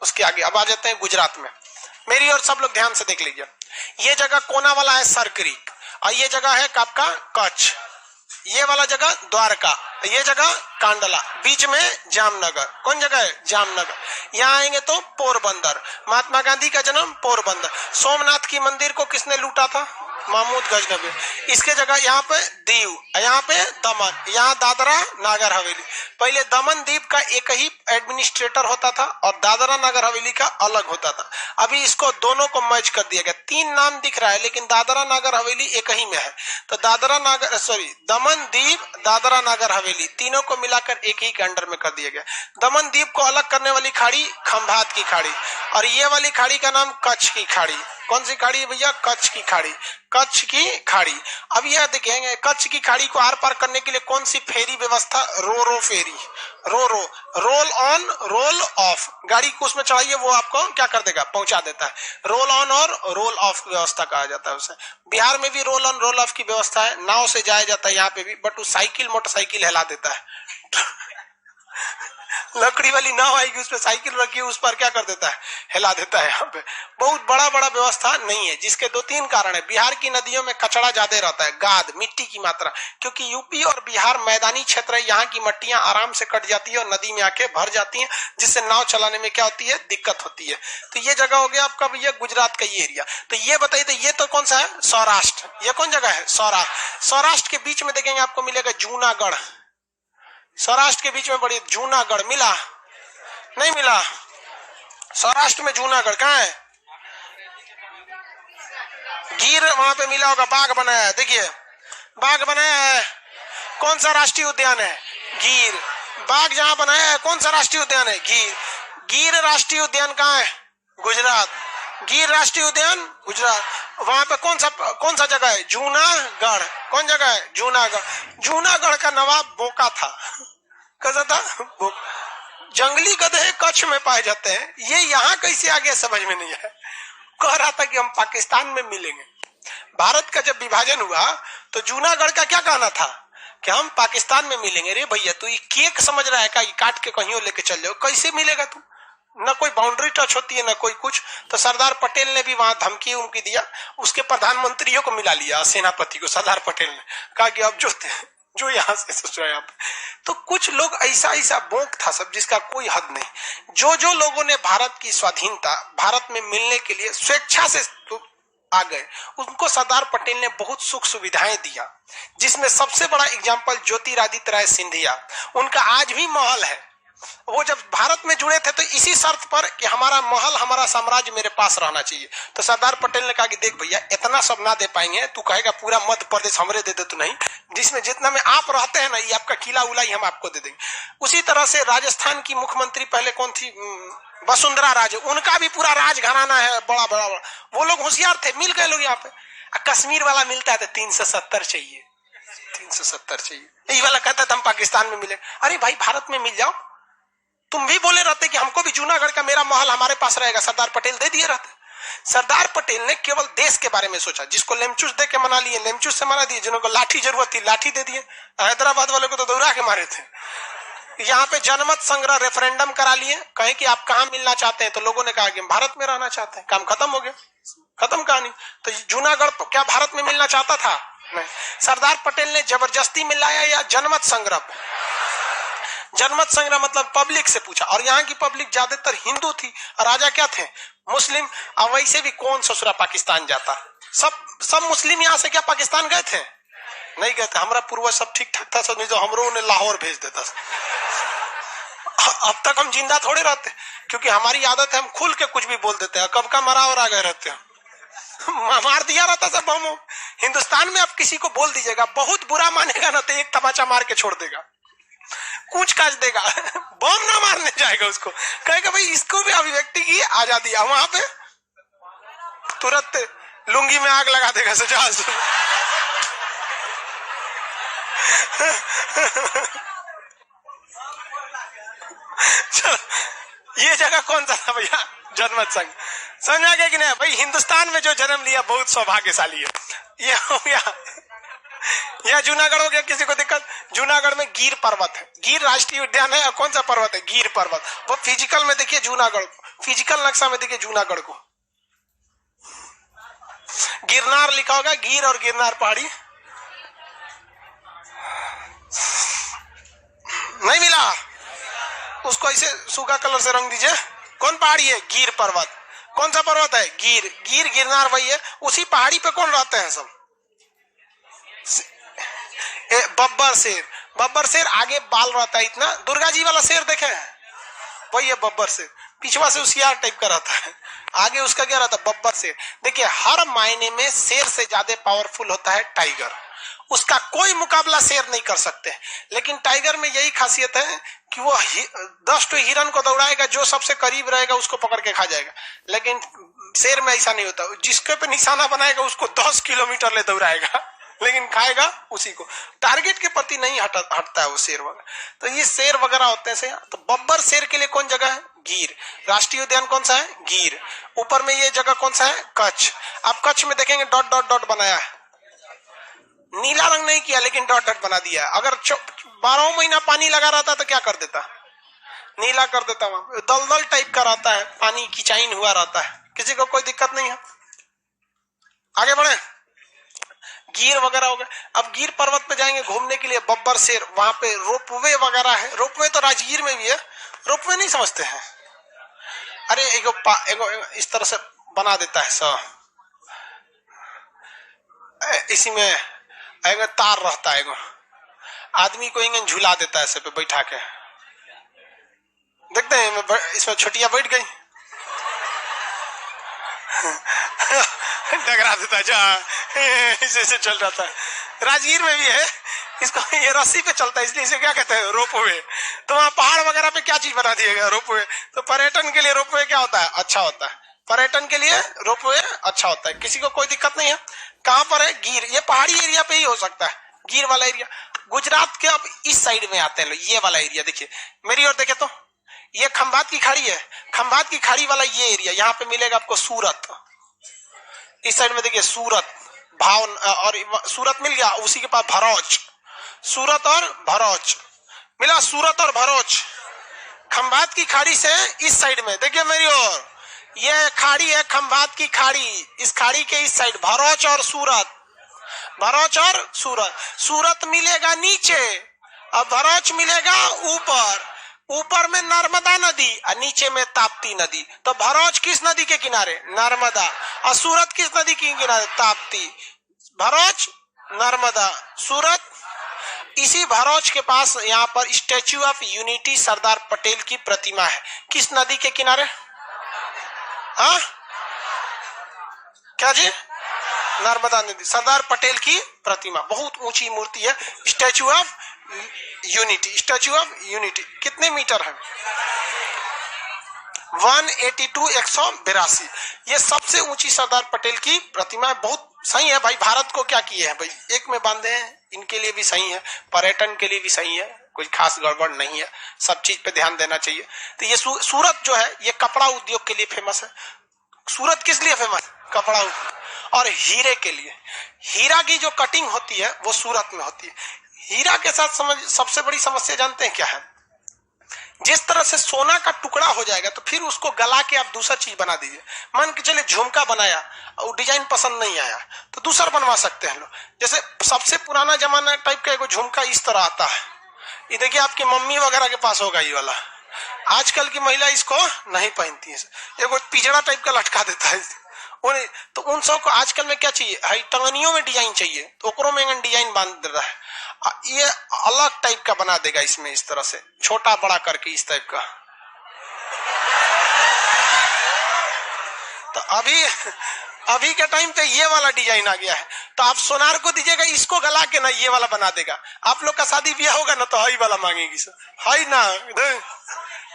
उसके आगे अब आ जाते हैं गुजरात में। मेरी और सब लोग ध्यान से देख लीजिए। ये जगह कोना वाला है सरक्रिक, और ये जगह है आपका कच्छ, ये वाला जगह द्वारका, ये जगह कांडला, बीच में जामनगर। कौन जगह है? जामनगर। यहाँ आएंगे तो पोरबंदर, महात्मा गांधी का जन्म पोरबंदर। सोमनाथ की मंदिर को किसने लूटा था? महमूद गजनवी। इसके जगह यहाँ पे दीव, यहाँ पे दमन, यहाँ दादरा नागर हवेली। पहले दमन द्वीप का एक ही एडमिनिस्ट्रेटर होता था और दादरा नागर हवेली का अलग होता था। अभी इसको दोनों को मर्ज कर दिया गया। 3 नाम दिख रहा है लेकिन दादरा नागर हवेली एक ही में है। तो दमन द्वीप, दादरा नागर हवेली, तीनों को मिलाकर एक ही के अंडर में कर दिया गया। दमन द्वीप को अलग करने वाली खाड़ी खंभात की खाड़ी, और ये वाली खाड़ी का नाम कच्छ की खाड़ी। कौन सी खाड़ी है भैया? कच्छ की खाड़ी। कच्छ की खाड़ी। अब यह देखेंगे कच्छ की खाड़ी को आर पार करने के लिए कौन सी फेरी व्यवस्था, रो फेरी, रो रोल ऑन रोल ऑफ, गाड़ी को उसमें चढ़ाइए वो आपको क्या कर देगा, पहुंचा देता है। रोल ऑन और रोल ऑफ व्यवस्था कहा जाता है उसे। बिहार में भी रोल ऑन रोल ऑफ की व्यवस्था है, नाव से जाया जाता है यहाँ पे भी, बट वो साइकिल मोटरसाइकिल हिला देता है लकड़ी वाली नाव आएगी उसपे साइकिल रखी है, उस पर क्या कर देता है, हिला देता है। यहाँ पे बहुत बड़ा व्यवस्था नहीं है, जिसके 2-3 कारण है। बिहार की नदियों में कचरा ज्यादा रहता है, गाद मिट्टी की मात्रा, क्योंकि यूपी और बिहार मैदानी क्षेत्र है, यहाँ की मट्टियां आराम से कट जाती है और नदी में आके भर जाती है, जिससे नाव चलाने में क्या होती है, दिक्कत होती है। तो ये जगह हो गया आपका भैया गुजरात का ये एरिया। तो ये बताइए, तो ये तो कौन सा है, सौराष्ट्र। ये कौन जगह है, सौराष्ट्र। सौराष्ट्र के बीच में देखेंगे आपको मिलेगा जूनागढ़। सौराष्ट्र के बीच में बड़ी जूनागढ़, मिला नहीं मिला, सौराष्ट्र में जूनागढ़ कहाँ है, गिर वहां पे मिला होगा, बाग बनाया है, देखिए बाग बनाया है, कौन सा राष्ट्रीय उद्यान है, गिर। बाग जहां बनाया है कौन सा राष्ट्रीय उद्यान है, गिर। गिर राष्ट्रीय उद्यान कहाँ है, गुजरात। गिर राष्ट्रीय उद्यान गुजरात। वहां पे कौन सा जगह है, जूनागढ़। कौन जगह है, जूनागढ़। जूनागढ़ का नवाब बोका था, कैसा था, जंगली गधे कच्छ में पाए जाते हैं। ये यहाँ कैसे आ गया समझ में नहीं है। कह रहा था कि हम पाकिस्तान में मिलेंगे। भारत का जब विभाजन हुआ तो जूनागढ़ का क्या कहना था कि हम पाकिस्तान में मिलेंगे। रे भैया तू ये केक समझ रहा है क्या, काट के कहीं लेके चल जाओ, कैसे मिलेगा तू, न कोई बाउंड्री टच होती है न कोई कुछ। तो सरदार पटेल ने भी वहां धमकी उनकी दिया, उसके प्रधानमंत्रियों को मिला लिया, सेनापति को सरदार पटेल ने कहा कि अब जो यहाँ से सोचा यहाँ पे। तो कुछ लोग ऐसा बोंक था सब जिसका कोई हद नहीं। जो लोगों ने भारत की स्वाधीनता भारत में मिलने के लिए स्वेच्छा से आ गए, उनको सरदार पटेल ने बहुत सुख सुविधाएं दिया, जिसमें सबसे बड़ा एग्जाम्पल ज्योतिरादित्य राय सिंधिया। उनका आज भी महल है। वो जब भारत में जुड़े थे तो इसी शर्त पर कि हमारा महल हमारा साम्राज्य मेरे पास रहना चाहिए। तो सरदार पटेल ने कहा कि देख भैया इतना सब ना दे पाएंगे, तू कहेगा पूरा मध्य प्रदेश हमरे दे दे, तो नहीं, जिसमें जितना में आप रहते हैं ना, ये आपका किला उला ही हम आपको दे देंगे। उसी तरह से राजस्थान की मुख्यमंत्री पहले कौन थी, वसुंधरा राजे, उनका भी पूरा राज घराना है, बड़ा। वो लोग होशियार थे, मिल गए लोग यहाँ पे। कश्मीर वाला मिलता है तो 370 चाहिए, 370 चाहिए। यही वाला कहता था हम पाकिस्तान में मिले। अरे भाई भारत में मिल जाओ। तुम भी बोले रहते कि हमको भी जूनागढ़ का मेरा महल हमारे पास रहेगा, सरदार पटेल दे दिए रहते। सरदार पटेल ने केवल देश के बारे में सोचा। जिसको लेमचूस दे के मना लिए लेमचूस से मना दिए, जिनको लाठी जरूरत थी लाठी दे दिए। हैदराबाद वाले को तो दौड़ा के मारे थे। यहाँ पे जनमत संग्रह रेफरेंडम करा लिए, कहे कि आप कहाँ मिलना चाहते हैं, तो लोगों ने कहा कि हम भारत में रहना चाहते हैं। काम खत्म हो गया, खत्म कहानी। तो जूनागढ़ क्या भारत में मिलना चाहता था, नहीं। सरदार पटेल ने जबरदस्ती मिलाया या जनमत संग्रह, जनमत संग्रह मतलब पब्लिक से पूछा। और यहाँ की पब्लिक ज्यादातर हिंदू थी, राजा क्या थे, मुस्लिम। अब वैसे भी कौन ससुरा पाकिस्तान जाता, सब मुस्लिम यहाँ से क्या पाकिस्तान गए थे, नहीं गए थे। हमारा पूर्वज सब ठीक ठाक था, सब नहीं तो हमरो उन्हें लाहौर भेज देता। अब तक हम जिंदा थोड़े रहते, क्योंकि हमारी आदत है हम खुल के कुछ भी बोल देते हैं। कब का मरा और आ गए रहते हैं, मार दिया रहता सब बम। हिंदुस्तान में आप किसी को बोल दीजिएगा, बहुत बुरा मानेगा ना, तो एक तमाचा मार के छोड़ देगा, कुछ काज देगा, बम ना मारने जाएगा उसको, कहेगा भाई इसको भी अभिव्यक्ति की आजादी है। वहां पे तुरंत लुंगी में आग लगा देगा सजा। चलो ये जगह कौन सा था भैया, जनमत संघ। समझ आ गया कि नहीं भाई, हिंदुस्तान में जो जन्म लिया बहुत सौभाग्यशाली है। ये हो गया, यह जूनागढ़ हो गया। किसी को दिक्कत, जूनागढ़ में गिर पर्वत है, गिर राष्ट्रीय उद्यान है। और कौन सा पर्वत है, गिर पर्वत। वो फिजिकल में देखिए जूनागढ़, फिजिकल नक्शा में देखिए जूनागढ़ को, गिरनार लिखा होगा, गिर और गिरनार पहाड़ी नहीं मिला, उसको ऐसे सूखा कलर से रंग दीजिए। कौन पहाड़ी है, गिर पर्वत। कौन सा पर्वत है, गिर। गिर गिरनार वही है। उसी पहाड़ी पे कौन रहते हैं सब, बब्बर शेर। बब्बर शेर आगे बाल रहता है इतना, दुर्गा जी वाला शेर देखे हैं, वही है बब्बर शेर। पिछवा से होशियार टाइप का रहता है, आगे उसका क्या रहता है, बब्बर शेर। देखिए हर मायने में शेर से ज्यादा पावरफुल होता है टाइगर, उसका कोई मुकाबला शेर नहीं कर सकते। लेकिन टाइगर में यही खासियत है कि वो 10 हिरन को दौड़ाएगा, जो सबसे करीब रहेगा उसको पकड़ के खा जाएगा। लेकिन शेर में ऐसा नहीं होता, जिसके पे निशाना बनाएगा उसको 10 किलोमीटर ले दौड़ाएगा, लेकिन खाएगा उसी को। टारगेट के प्रति नहीं हटता है वो शेर वगैरह। तो ये शेर वगैरह होते हैं। तो बब्बर शेर के लिए कौन जगह है, गिर। राष्ट्रीय उद्यान कौन सा है, गिर। ऊपर में ये जगह कौन सा है, कच्छ। आप कच्छ में देखेंगे डॉट डॉट डॉट बनाया है, नीला रंग नहीं किया लेकिन डॉट डॉट बना दिया। अगर 12 महीना पानी लगा रहता तो क्या कर देता, नीला कर देता। वहां दलदल टाइप का रहता है, पानी की चाइन हुआ रहता है, किसी को कोई दिक्कत नहीं है। आगे बढ़े, गिर वगैरह हो गए। अब गिर पर्वत पे जाएंगे घूमने के लिए, बब्बर शेर, वहां पे रोपवे वगैरह है। रोपवे तो राजगीर में भी है, रोपवे नहीं समझते हैं। अरे एगो इस तरह से बना देता है सब, इसी में एगो तार रहता है, एगो आदमी को इंगन झूला देता है, पे बैठा के। देखते हैं इसमें छोटिया बैठ गई डगरा देता है, ऐसे चल जाता है। राजगीर में भी है, इसको ये रस्सी पे चलता है, इसलिए इसे क्या कहते हैं, रोपवे। तो वहां पहाड़ वगैरह पे क्या चीज बना दिया गया, रोपवे। तो पर्यटन के लिए रोपवे क्या होता है, अच्छा होता है। पर्यटन के लिए रोपवे अच्छा होता है, किसी को कोई दिक्कत नहीं है। कहां पर है, गिर। ये पहाड़ी एरिया पे ही हो सकता है, गिर वाला एरिया। गुजरात के अब इस साइड में आते हैं लोग, ये वाला एरिया देखिए, मेरी ओर देखे तो ये खंभात की खाड़ी है, खंभात की खाड़ी वाला ये एरिया, यहाँ पे मिलेगा आपको सूरत। इस साइड में देखिए सूरत, भाव और सूरत मिल गया, उसी के पास भरौच, सूरत और भरौच मिला, सूरत और भरौच। खंभात की खाड़ी से इस साइड में देखिए मेरी ओर, ये खाड़ी है खंभात की खाड़ी, इस खाड़ी के इस साइड भरौच और सूरत, भरौच और सूरत। सूरत मिलेगा नीचे और भरौच मिलेगा ऊपर। ऊपर में नर्मदा नदी और नीचे में ताप्ती नदी। तो भरौच किस नदी के किनारे, नर्मदा। और सूरत किस नदी के किनारे, ताप्ती। भरौच नर्मदा, सूरत। इसी भरौच के पास यहाँ पर statue of unity Sardar Patel की प्रतिमा है, किस नदी के किनारे, हाँ क्या जी, नर्मदा नदी। सरदार पटेल की प्रतिमा, बहुत ऊंची मूर्ति है, statue of unity. Statue of unity कितने मीटर है, 182, 182। ये सबसे ऊंची सरदार पटेल की प्रतिमा है। बहुत सही है भाई, भारत को क्या किए हैं भाई, एक में बांधे हैं, इनके लिए भी सही है, पर्यटन के लिए भी सही है, कोई खास गड़बड़ नहीं है, सब चीज पे ध्यान देना चाहिए। तो ये सूरत जो है ये कपड़ा उद्योग के लिए फेमस है। सूरत किस लिए फेमस, कपड़ा और हीरे के लिए। हीरा की जो कटिंग होती है वो सूरत में होती है। हीरा के साथ सबसे बड़ी समस्या जानते हैं क्या है, जिस तरह से सोना का टुकड़ा हो जाएगा तो फिर उसको गला के आप दूसरा चीज बना दीजिए। मान के चले झुमका बनाया और डिजाइन पसंद नहीं आया तो दूसरा बनवा सकते हैं लोग। जैसे सबसे पुराना जमाना टाइप का एगो झुमका इस तरह आता है, ये देखिए आपकी मम्मी वगैरह के पास होगा ये वाला, आजकल की महिला इसको नहीं पहनती है, एगो पिजड़ा टाइप का लटका देता है। तो उन सब को आजकल में क्या चाहिए, हाई टंगनियों में डिजाइन चाहिए, तो ओकरों में डिजाइन बांध दे रहा है, ये अलग टाइप का बना देगा इसमें, इस तरह से छोटा बड़ा करके इस टाइप का। तो अभी के टाइम पे ये वाला डिजाइन आ गया है, तो आप सोनार को दीजिएगा इसको गला के ना ये वाला बना देगा। आप लोग का शादी ब्याह होगा ना तो हाई वाला मांगेगी सर, हाई ना।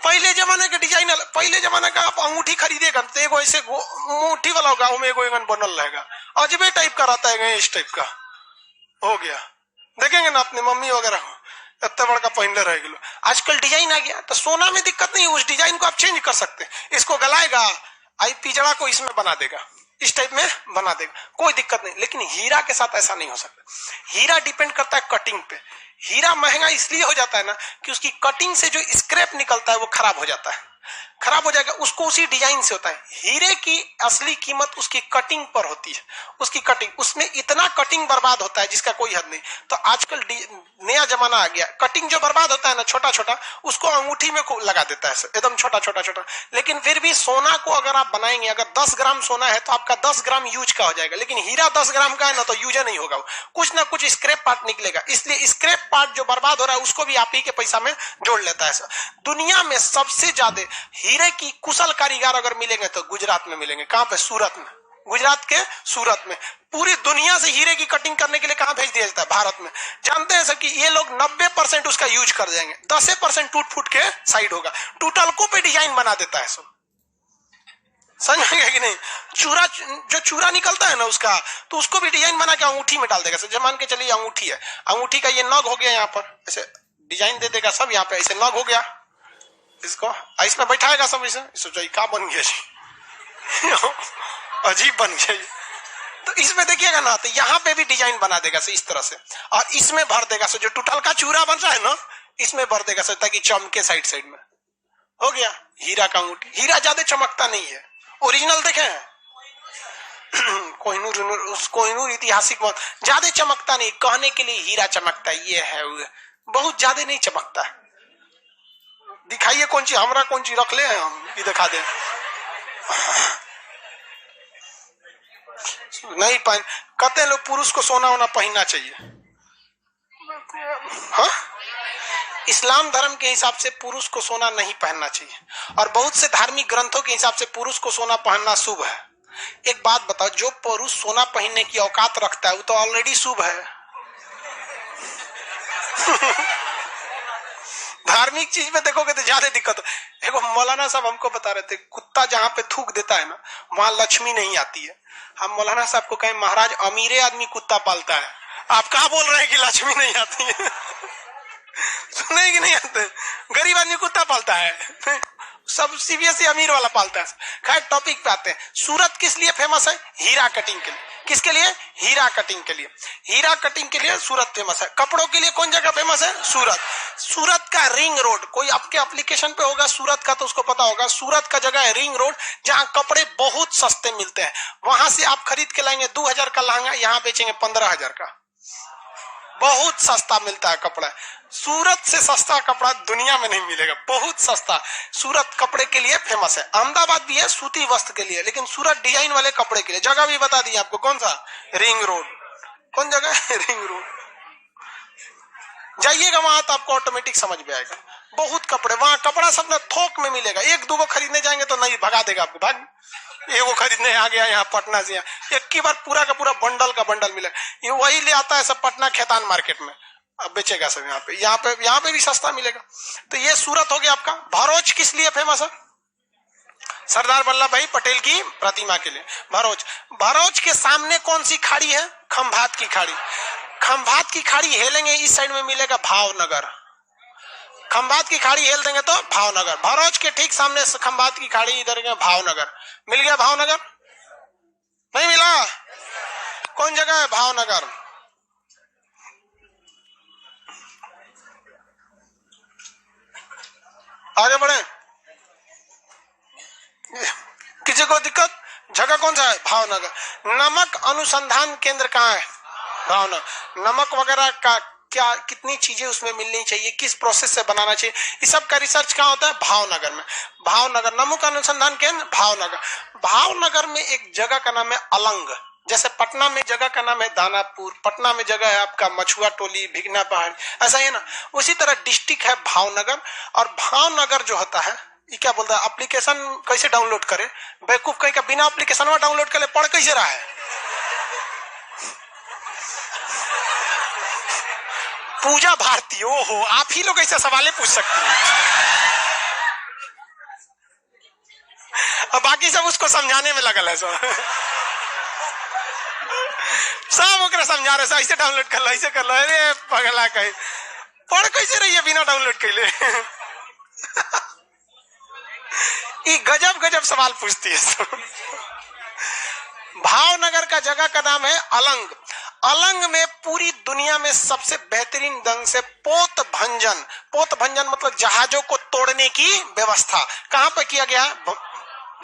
पहले जमाने के डिजाइन, पहले जमाने का आप अंगूठी खरीदेगा तो एगो ऐसे अंगूठी वाला होगा, उसमें एगो बनल रहेगा, अजबे टाइप का रहता है, इस टाइप का हो गया। देखेंगे ना अपने मम्मी वगैरह को इतना बड़का पहनले रह गए। आजकल डिजाइन आ गया तो सोना में दिक्कत नहीं, उस डिजाइन को आप चेंज कर सकते हैं, इसको गलाएगा आई पिजड़ा को इसमें बना देगा, इस टाइप में बना देगा, कोई दिक्कत नहीं। लेकिन हीरा के साथ ऐसा नहीं हो सकता। हीरा डिपेंड करता है कटिंग पे। हीरा महंगा इसलिए हो जाता है ना कि उसकी कटिंग से जो स्क्रैप निकलता है वो खराब हो जाता है, खराब हो जाएगा, उसको उसी डिजाइन से होता है। हीरे की असली कीमत उसकी कटिंग पर होती है, उसकी कटिंग, उसमें इतना कटिंग बर्बाद होता है जिसका कोई हद नहीं। तो आजकल नया जमाना आ गया, कटिंग जो बर्बाद होता है ना छोटा छोटा, उसको अंगूठी में लगा देता है एकदम छोटा छोटा छोटा। लेकिन फिर भी सोना को अगर आप बनाएंगे, अगर 10 ग्राम सोना है तो आपका 10 ग्राम यूज का हो जाएगा, लेकिन हीरा 10 ग्राम का है ना तो यूज नहीं होगा, कुछ ना कुछ स्क्रैप पार्ट निकलेगा। इसलिए स्क्रैप पार्ट जो बर्बाद हो रहा है उसको भी आप ही के पैसा में जोड़ लेता है। दुनिया में सबसे ज्यादा हीरे की कुशल कारीगर अगर मिलेंगे तो गुजरात में मिलेंगे। कहां पे? सूरत में। गुजरात के सूरत में। पूरी दुनिया से हीरे की कटिंग करने के लिए कहां भेज दिया जाता है? भारत में। जानते हैं सर कि ये लोग 90% उसका यूज कर देंगे, 10% टूट फूट के साइड होगा, टूटलकों पे डिजाइन बना देता है सब। समझ में कि नहीं? चूरा, जो चूरा निकलता है ना उसका, तो उसको भी डिजाइन बना के अंगूठी में डाल देगा। जब मान के चलिए अंगूठी है, अंगूठी का ये नग हो गया, यहाँ पर ऐसे डिजाइन दे देगा सब, यहाँ पे ऐसे नग हो गया, इसको इसमें बैठाएगा सब। इसे सोचो क्या बन गया जी अजीब बन गया। तो इसमें देखिएगा ना, तो यहाँ पे भी डिजाइन बना देगा इस तरह से, और इसमें भर देगा जो टूटल का चूरा बन रहा है ना, इसमें भर देगा ताकि चमके साइड साइड में। हो गया हीरा का अंगूठी। हीरा ज्यादा चमकता नहीं है, ओरिजिनल देखे हैं कोहिनूर ऐतिहासिक ज्यादा चमकता नहीं, कहने के लिए हीरा चमकता है, ये है बहुत ज्यादा नहीं चमकता है। दिखाइए कौन सी, हमरा कौन सी रख ले हैं हम, ये दिखा दे। नहीं पहन, कहते लोग पुरुष को सोना होना पहनना चाहिए। हाँ, इस्लाम धर्म के हिसाब से पुरुष को सोना नहीं पहनना चाहिए, और बहुत से धार्मिक ग्रंथों के हिसाब से पुरुष को सोना पहनना शुभ है। एक बात बताओ, जो पुरुष सोना पहनने की औकात रखता है वो तो ऑलरेडी शुभ है धार्मिक चीज में देखोगे तो ज्यादा दिक्कत हो। देखो मौलाना साहब हमको बता रहे थे, कुत्ता जहां पे थूक देता है ना, वहां लक्ष्मी नहीं आती है। हम मौलाना साहब को कहें महाराज अमीरे आदमी कुत्ता पालता है, आप क्या बोल रहे हैं कि लक्ष्मी नहीं आती है सुने कि नहीं आते? गरीब आदमी कुत्ता पालता है, सब सीबीएसई अमीर वाला पालता है। खैर टॉपिक पे आते हैं। सूरत किस लिए फेमस है? हीरा कटिंग के लिए। किसके लिए? हीरा कटिंग के लिए। हीरा कटिंग के लिए सूरत फेमस है। कपड़ों के लिए कौन जगह फेमस है? सूरत। सूरत का रिंग रोड, कोई आपके एप्लीकेशन पे होगा सूरत का तो उसको पता होगा, सूरत का जगह है रिंग रोड, जहां कपड़े बहुत सस्ते मिलते हैं। वहां से आप खरीद के लाएंगे 2000 का लहंगा, यहाँ बेचेंगे 15000 का। बहुत सस्ता मिलता है कपड़ा। सूरत से सस्ता कपड़ा दुनिया में नहीं मिलेगा, बहुत सस्ता। सूरत कपड़े के लिए फेमस है। अहमदाबाद भी है सूती वस्त्र के लिए, लेकिन सूरत डिजाइन वाले कपड़े के लिए। जगह भी बता दी आपको, कौन सा? Ring road. कौन जगह है? Ring road. जाइएगा वहां तो आपको ऑटोमेटिक समझ में आएगा। बहुत कपड़े वहां, कपड़ा सब ना थोक में मिलेगा। एक दो खरीदने जाएंगे तो नहीं, भगा देगा आपको, भाग एगो खरीदने आ गया यहाँ पटना से, यहाँ एक की बार पूरा का पूरा बंडल का बंडल मिलेगा। ये वही ले आता है सब पटना खेतान मार्केट में, अब बेचेगा सब यहाँ पे भी सस्ता मिलेगा। तो ये सूरत हो गया आपका। भरूच किस लिए फेमस है? सरदार वल्लभ भाई पटेल की प्रतिमा के लिए। भरूच। भरूच के सामने कौन सी खाड़ी है? खंभात की खाड़ी। खंभात की खाड़ी हेलेंगे इस साइड में मिलेगा भावनगर। खंभात की खाड़ी हेल देंगे तो भावनगर। भरूच के ठीक सामने खंभात की खाड़ी, इधर भावनगर। मिल गया भावनगर? नहीं मिला? कौन जगह है भावनगर? आगे बढ़े। किसी को दिक्कत? जगह कौन सा है? भावनगर। नमक अनुसंधान केंद्र कहाँ है? भावनगर। नमक वगैरह का क्या, कितनी चीजें उसमें मिलनी चाहिए, किस प्रोसेस से बनाना चाहिए, इस सब का रिसर्च कहाँ होता है? भावनगर में। भावनगर नमक अनुसंधान केंद्र भावनगर। भावनगर में एक जगह का नाम है अलंग। जैसे पटना में जगह का नाम है दानापुर, पटना में जगह है आपका मछुआ टोली, भिगना पहाड़, ऐसा ही है ना। उसी तरह डिस्ट्रिक्ट है भावनगर। और भावनगर जो होता है, ये क्या बोलता है? एप्लीकेशन कैसे डाउनलोड करे? बेवकूफ कहीं का बिना एप्लीकेशन डाउनलोड करे पढ़ कैसे रहा है? पूजा भारती। ओहो, आप ही लोग ऐसे सवाल पूछ सकते हैं। अब बाकी सब उसको समझाने में लगल है सब ओकरा समझा रहे, ऐसे डाउनलोड कर लो, ऐसे कर लो। अरे पगला कहीं पढ़ कैसे रही है बिना डाउनलोड कैले ये गजब गजब सवाल पूछती है भावनगर का जगह का नाम है अलंग। अलंग में पूरी दुनिया में सबसे बेहतरीन ढंग से पोत भंजन मतलब जहाजों को तोड़ने की व्यवस्था कहां पर किया गया है?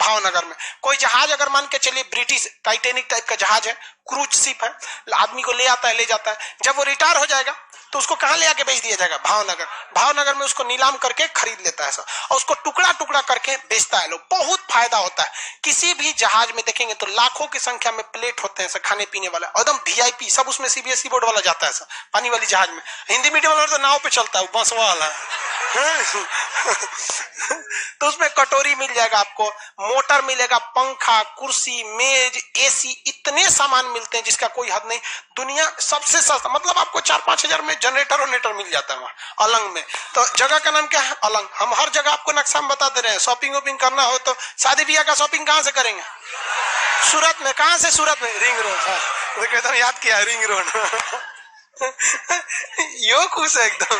भावनगर में। कोई जहाज अगर मान के चलिए ब्रिटिश टाइटेनिक टाइप का जहाज है, क्रूज शिप है, आदमी को ले आता है, ले जाता है, जब वो रिटायर हो जाएगा तो उसको कहां ले आके बेच दिया जाएगा? भावनगर। भावनगर में उसको नीलाम करके खरीद लेता है और उसको टुकड़ा टुकड़ा करके बेचता है लोग। बहुत फायदा होता है। किसी भी जहाज में देखेंगे तो लाखों की संख्या में प्लेट होते हैं खाने पीने वाला, एकदम वीआईपी, सब उसमें सीबीएसई बोर्ड वाला जाता है पानी वाली जहाज में। हिंदी मीडियम वाला तो नाव पे चलता है, बस वाला तो उसमें कटोरी मिल जाएगा आपको, मोटर मिलेगा, पंखा, कुर्सी, मेज, एसी, इतने सामान मिलते हैं जिसका कोई हद नहीं। दुनिया सबसे सस्ता, मतलब आपको 4-5 हजार में जनरेटर वनेटर मिल जाता है वहां अलंग में। तो जगह का नाम क्या है? अलंग। हम हर जगह आपको नक्शा में बता दे रहे हैं। शॉपिंग वॉपिंग करना हो तो शादी ब्याह का शॉपिंग कहाँ से करेंगे? सूरत में। कहाँ से? सूरत में, रिंग रोड। एकदम याद किया, रिंग रोड। यो खुश है एकदम,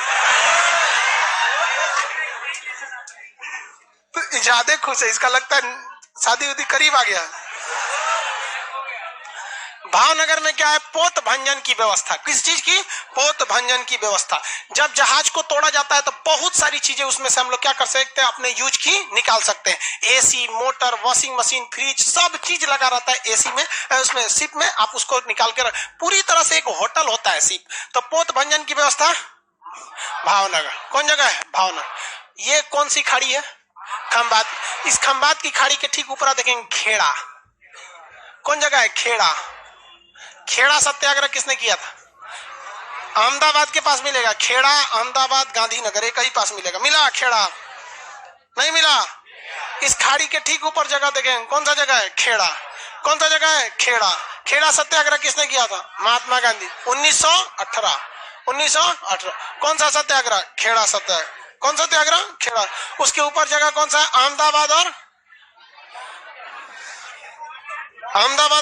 तो ज्यादा खुश है, इसका लगता है शादी उदी करीब आ गया। भावनगर में क्या है? पोत भंजन की व्यवस्था। किस चीज की? पोत भंजन की व्यवस्था। जब जहाज को तोड़ा जाता है तो बहुत सारी चीजें उसमें से हम लोग क्या कर सकते हैं? अपने यूज की निकाल सकते हैं। AC, motor, washing machine, fridge, सब चीज लगा रहता है एसी में, उसमें शिप में आप उसको निकाल के पूरी तरह से एक होटल होता है शिप। तो पोत भंजन की व्यवस्था भावनगर। कौन जगह है? भावनगर। ये कौन सी खाड़ी है? खंबात। इस खंबात की खाड़ी के ठीक ऊपर देखेंगे खेड़ा। कौन जगह है? खेड़ा। खेड़ा सत्याग्रह किसने किया था? अहमदाबाद के पास मिलेगा। खेड़ा, अहमदाबाद, गांधीनगर, एक ही पास मिलेगा। मिला खेड़ा? नहीं मिला। इस खाड़ी के ठीक ऊपर जगह देखें, कौन सा जगह है? खेड़ा। कौन सा जगह है? खेड़ा। खेड़ा सत्याग्रह किसने किया था? महात्मा गांधी। 1918। 1918। कौन सा सत्याग्रह? खेड़ा सत्याग्रह। कौन सत्याग्रह? खेड़ा। उसके ऊपर जगह कौन सा है? अहमदाबाद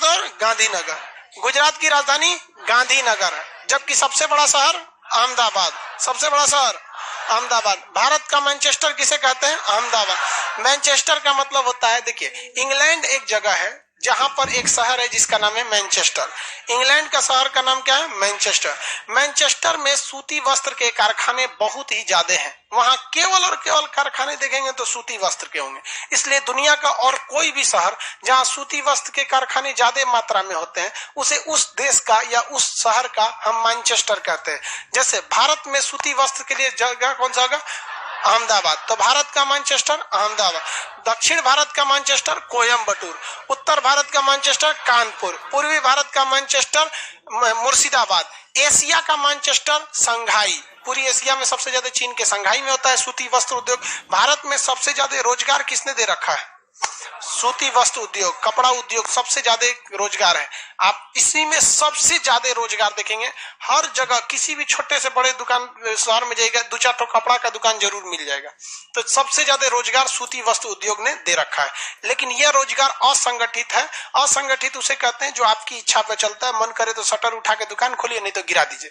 और गांधीनगर। गुजरात की राजधानी गांधीनगर है, जबकि सबसे बड़ा शहर अहमदाबाद। सबसे बड़ा शहर अहमदाबाद। भारत का मैनचेस्टर किसे कहते हैं? अहमदाबाद। मैनचेस्टर का मतलब होता है, देखिए, इंग्लैंड एक जगह है जहां पर एक शहर है जिसका नाम है मैनचेस्टर। इंग्लैंड का शहर का नाम क्या है? मैनचेस्टर। मैनचेस्टर में सूती वस्त्र के कारखाने बहुत ही ज्यादा हैं। वहां केवल और केवल कारखाने देखेंगे तो सूती वस्त्र के होंगे। इसलिए दुनिया का और कोई भी शहर जहां सूती वस्त्र के कारखाने ज्यादा मात्रा में होते हैं, उसे उस देश का या उस शहर का हम मैनचेस्टर कहते हैं। जैसे भारत में सूती वस्त्र के लिए जगह कौन सा होगा? अहमदाबाद। तो भारत का मैनचेस्टर अहमदाबाद। दक्षिण भारत का मैनचेस्टर कोयम्बटूर। उत्तर भारत का मैनचेस्टर कानपुर। पूर्वी भारत का मैनचेस्टर मुर्शिदाबाद। एशिया का मैनचेस्टर संघाई। पूरी एशिया में सबसे ज्यादा चीन के संघाई में होता है सूती वस्त्र उद्योग। भारत में सबसे ज्यादा रोजगार किसने दे रखा है? सूती वस्त्र उद्योग, कपड़ा उद्योग, सबसे ज्यादा रोजगार है। आप इसी में सबसे ज्यादा रोजगार देखेंगे। हर जगह किसी भी छोटे से बड़े दुकान शहर में जाएगा, 2-4 तो कपड़ा का दुकान जरूर मिल जाएगा। तो सबसे ज्यादा रोजगार सूती वस्त्र उद्योग ने दे रखा है। लेकिन यह रोजगार असंगठित है। असंगठित उसे कहते हैं जो आपकी इच्छा पे चलता है, मन करे तो शटर उठा के दुकान खोलिए, नहीं तो गिरा दीजिए।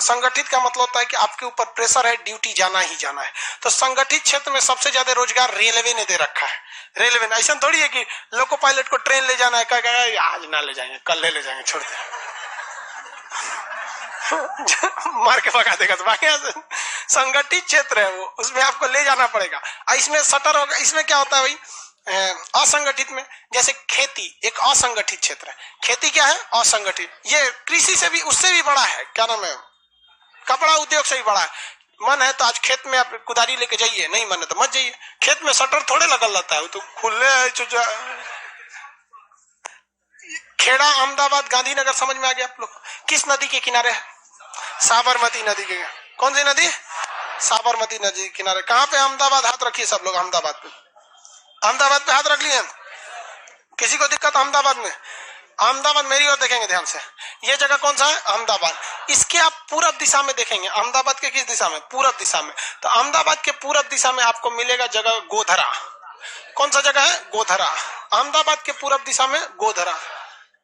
संगठित का मतलब होता है कि आपके ऊपर प्रेशर है, ड्यूटी जाना ही जाना है। तो संगठित क्षेत्र में सबसे ज्यादा रोजगार रेलवे ने दे रखा है। रेलवे ने, ऐसा थोड़ी है कि लोको पायलट को ट्रेन ले जाना है, कहेगा आज ना ले जाएंगे, कल ले जाएंगे, छोड़ दे, मार के भगा देगा। तो संगठित क्षेत्र है वो, उसमें आपको ले जाना पड़ेगा। इसमें शटर होगा। इसमें क्या होता है भाई? असंगठित में, जैसे खेती एक असंगठित क्षेत्र है। खेती क्या है? असंगठित। ये कृषि से भी, उससे भी बड़ा है, क्या नाम है, कपड़ा उद्योग से भी बड़ा है। मन है तो आज खेत में आप कुदारी लेके जाइए, नहीं मन है तो मत जाइए। खेत में शटर थोड़े लगल रहता है, वो तो खुले है। खेड़ा, अहमदाबाद, गांधीनगर समझ में आ गया आप लोग? किस नदी के किनारे है? साबरमती नदी के। कौन सी नदी? साबरमती नदी के किनारे। कहाँ पे? अहमदाबाद। हाथ रखिए सब लोग अहमदाबाद पे। अहमदाबाद पे हाथ रख लिए। किसी को दिक्कत अहमदाबाद में? अहमदाबाद मेरी ओर देखेंगे ध्यान से। ये जगह कौन सा है? अहमदाबाद। इसके आप पूरब दिशा में देखेंगे। अहमदाबाद के किस दिशा में? पूरब दिशा में। तो अहमदाबाद के पूरब दिशा में आपको मिलेगा जगह गोधरा। कौन सा जगह है? गोधरा। अहमदाबाद के पूरब दिशा में गोधरा।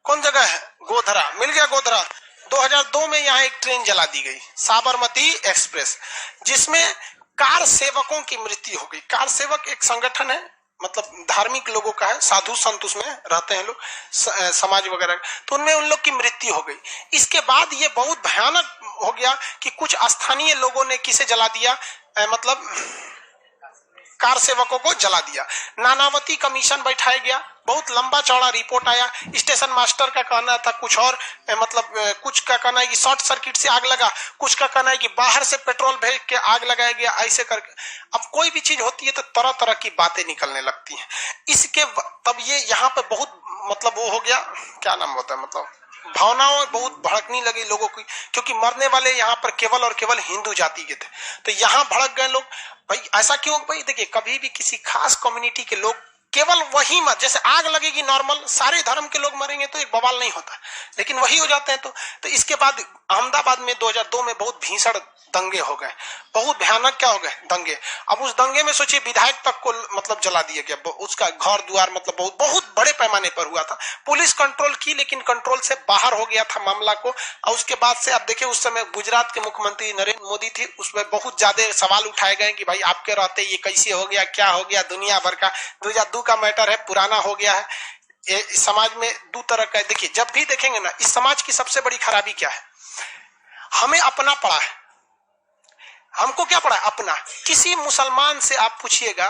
कौन जगह है? गोधरा। मिल गया गोधरा। 2002 में यहाँ एक ट्रेन जला दी गई, साबरमती एक्सप्रेस, जिसमें कार सेवकों की मृत्यु हो गई। कार सेवक एक संगठन है, मतलब धार्मिक लोगों का है, साधु संत उसमें रहते हैं लोग, समाज वगैरह। तो उनमें उन लोग की मृत्यु हो गई। इसके बाद ये बहुत भयानक हो गया कि कुछ स्थानीय लोगों ने किसे जला दिया, मतलब कार सेवकों को जला दिया। नानावती कमीशन बैठाया गया, बहुत लंबा चौड़ा रिपोर्ट आया। स्टेशन मास्टर का कहना था कुछ और, मतलब कुछ का कहना है कि शॉर्ट सर्किट से आग लगा, कुछ का कहना है कि बाहर से पेट्रोल भेज के आग लगाया गया, ऐसे करके। अब कोई भी चीज होती है तो तरह तरह की बातें निकलने लगती हैं। इसके तब ये यहाँ पे बहुत, मतलब वो हो गया, क्या नाम होता है, मतलब भावनाओं बहुत भड़कने लगी लोगों की, क्योंकि मरने वाले यहाँ पर केवल और केवल हिंदू जाति के थे। तो यहाँ भड़क गए लोग। भाई ऐसा क्यों? भाई देखिए, कभी भी किसी खास कम्युनिटी के लोग केवल वही मत, जैसे आग लगेगी नॉर्मल, सारे धर्म के लोग मरेंगे तो एक बवाल नहीं होता, लेकिन वही हो जाते हैं। तो इसके बाद अहमदाबाद में 2002 में बहुत भीषण दंगे हो गए, बहुत भयानक क्या हो गए दंगे। अब उस दंगे में सोचिए विधायक तक को मतलब जला दिया गया, उसका घर द्वार, मतलब बहुत बहुत बड़े पैमाने पर हुआ था। पुलिस कंट्रोल की, लेकिन कंट्रोल से बाहर हो गया था मामला को। और उसके बाद से आप देखिए, उस समय गुजरात के मुख्यमंत्री नरेंद्र मोदी थी, उसमें बहुत ज्यादा सवाल उठाए गए कि भाई आपके रहते ये कैसे हो गया, क्या हो गया, दुनिया भर का 2002 का मैटर है, पुराना हो गया है। समाज में दो तरह का, देखिए जब भी देखेंगे ना, इस समाज की सबसे बड़ी खराबी क्या है, हमें अपना पड़ा है। हमको क्या पड़ा है? अपना। किसी मुसलमान से आप पूछिएगा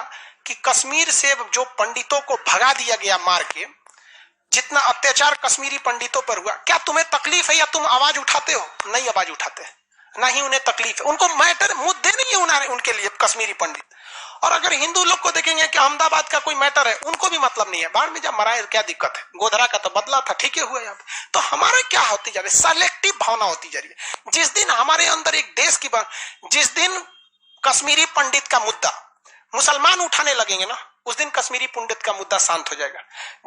कि कश्मीर से जो पंडितों को भगा दिया गया मार के, जितना अत्याचार कश्मीरी पंडितों पर हुआ, क्या तुम्हें तकलीफ है या तुम आवाज उठाते हो? नहीं आवाज उठाते, ना ही उन्हें तकलीफ है, उनको मैटर मुद्दे नहीं है उनके लिए कश्मीरी पंडित। और अगर हिंदू लोग को देखेंगे कि अहमदाबाद का कोई मैटर है, उनको भी मतलब नहीं है, बाढ़ में जब मराए क्या दिक्कत है, गोधरा का तो बदला था, ठीक है हुआ यहाँ पे। तो हमारे क्या होती जा रही है? सेलेक्टिव भावना होती जा रही है। जिस दिन हमारे अंदर एक देश की बात, जिस दिन कश्मीरी पंडित का मुद्दा मुसलमान उठाने लगेंगे ना, उस दिन कश्मीरी पंडित का मुद्दा शांत हो जाएगा।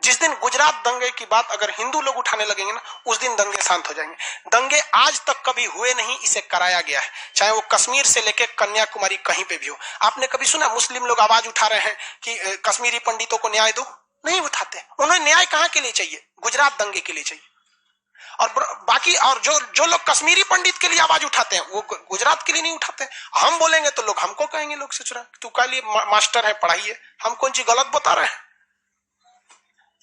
जिस दिन गुजरात दंगे की बात अगर हिंदू लोग उठाने लगेंगे ना, उस दिन दंगे शांत हो जाएंगे। दंगे आज तक कभी हुए नहीं, इसे कराया गया है, चाहे वो कश्मीर से लेकर कन्याकुमारी कहीं पे भी हो। आपने कभी सुना मुस्लिम लोग आवाज उठा रहे हैं कि कश्मीरी पंडितों को न्याय दो? नहीं उठाते। उन्हें न्याय कहाँ के लिए चाहिए? गुजरात दंगे के लिए चाहिए। और बाकी और जो लोग कश्मीरी पंडित के लिए आवाज उठाते हैं, वो गुजरात के लिए नहीं उठाते। हम बोलेंगे तो लोग हमको कहेंगे, लोग सोच रहे हैं तू का लिए मास्टर है, पढ़ाइए, हम कौन सी गलत बता रहे हैं?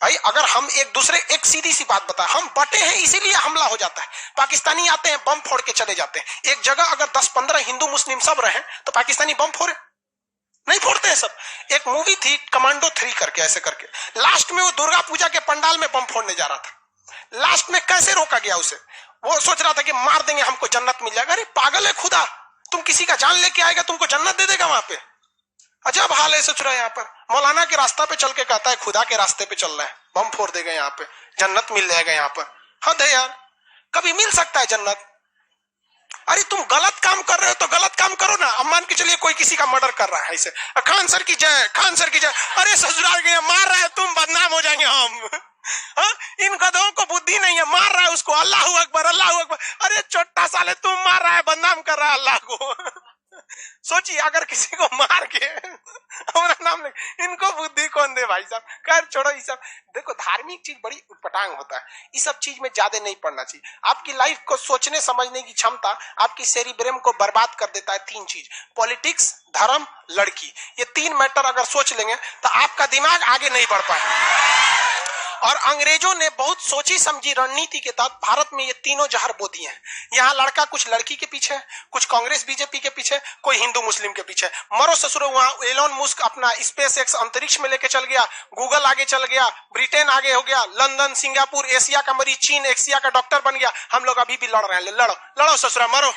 भाई अगर हम एक दूसरे, एक सीधी सी बात बता, हम बटे हैं इसीलिए हमला हो जाता है। पाकिस्तानी आते हैं बम फोड़ के चले जाते हैं। एक जगह अगर 10-15 हिंदू मुस्लिम सब रहे तो पाकिस्तानी बम फोड़े? नहीं फोड़ते हैं सब। एक मूवी थी कमांडो 3 करके, ऐसे करके, लास्ट में वो दुर्गा पूजा के पंडाल में बम फोड़ने जा रहा था। लास्ट में कैसे रोका गया उसे? वो सोच रहा था कि मार देंगे हमको जन्नत मिल जाएगा। अरे पागल है खुदा, तुम किसी का जान लेके आएगा, तुमको जन्नत दे देगा वहां पे? अजब हाल है। सोच रहा है यहाँ पर मौलाना के रास्ता पे चल के कहता है खुदा के रास्ते पे चल रहा है, बम फोड़ देगा यहाँ पे, जन्नत मिल जाएगा यहाँ पर। हद है यार, कभी मिल सकता है जन्नत? अरे तुम गलत काम कर रहे हो तो गलत काम करो ना। अब मान के चलिए कोई किसी का मर्डर कर रहा है ऐसे, खान सर की जय, खान सर की जय, अरे ससुराल के मार रहा है, तुम बदनाम हो जाएंगे हम। हाँ? इन गधों को बुद्धि नहीं है, मार रहा है उसको, अल्लाह अकबर अल्लाह अकबर। अरे छोटा साले तुम मार रहा है, बदनाम कर रहा है अल्लाह को। सोचिए अगर किसी को मार के हमारा नाम ले, इनको बुद्धि कौन दे भाई साहब। खैर छोड़ो ये सब। देखो धार्मिक चीज बड़ी उटपटांग होता है, इस सब चीज में ज्यादा नहीं पड़ना चाहिए। आपकी लाइफ को सोचने समझने की क्षमता, आपकी सेरिब्रेम को बर्बाद कर देता है 3 चीज, पॉलिटिक्स, धर्म, लड़की। ये 3 मैटर अगर सोच लेंगे तो आपका दिमाग आगे नहीं बढ़ पाए। और अंग्रेजों ने बहुत सोची समझी रणनीति के तहत भारत में ये तीनों जहर बो दिए हैं। यहाँ लड़का कुछ लड़की के पीछे, कुछ कांग्रेस बीजेपी के पीछे, कोई हिंदू मुस्लिम के पीछे। मरो ससुरो, वहां एलोन मस्क अपना स्पेस एक्स अंतरिक्ष में लेके चल गया, गूगल आगे चल गया, ब्रिटेन आगे हो गया, लंदन, सिंगापुर, एशिया का मरीज, चीन एशिया का डॉक्टर बन गया। हम लोग अभी भी लड़ रहे हैं। लड़ो लड़ो ससुरा, मरो।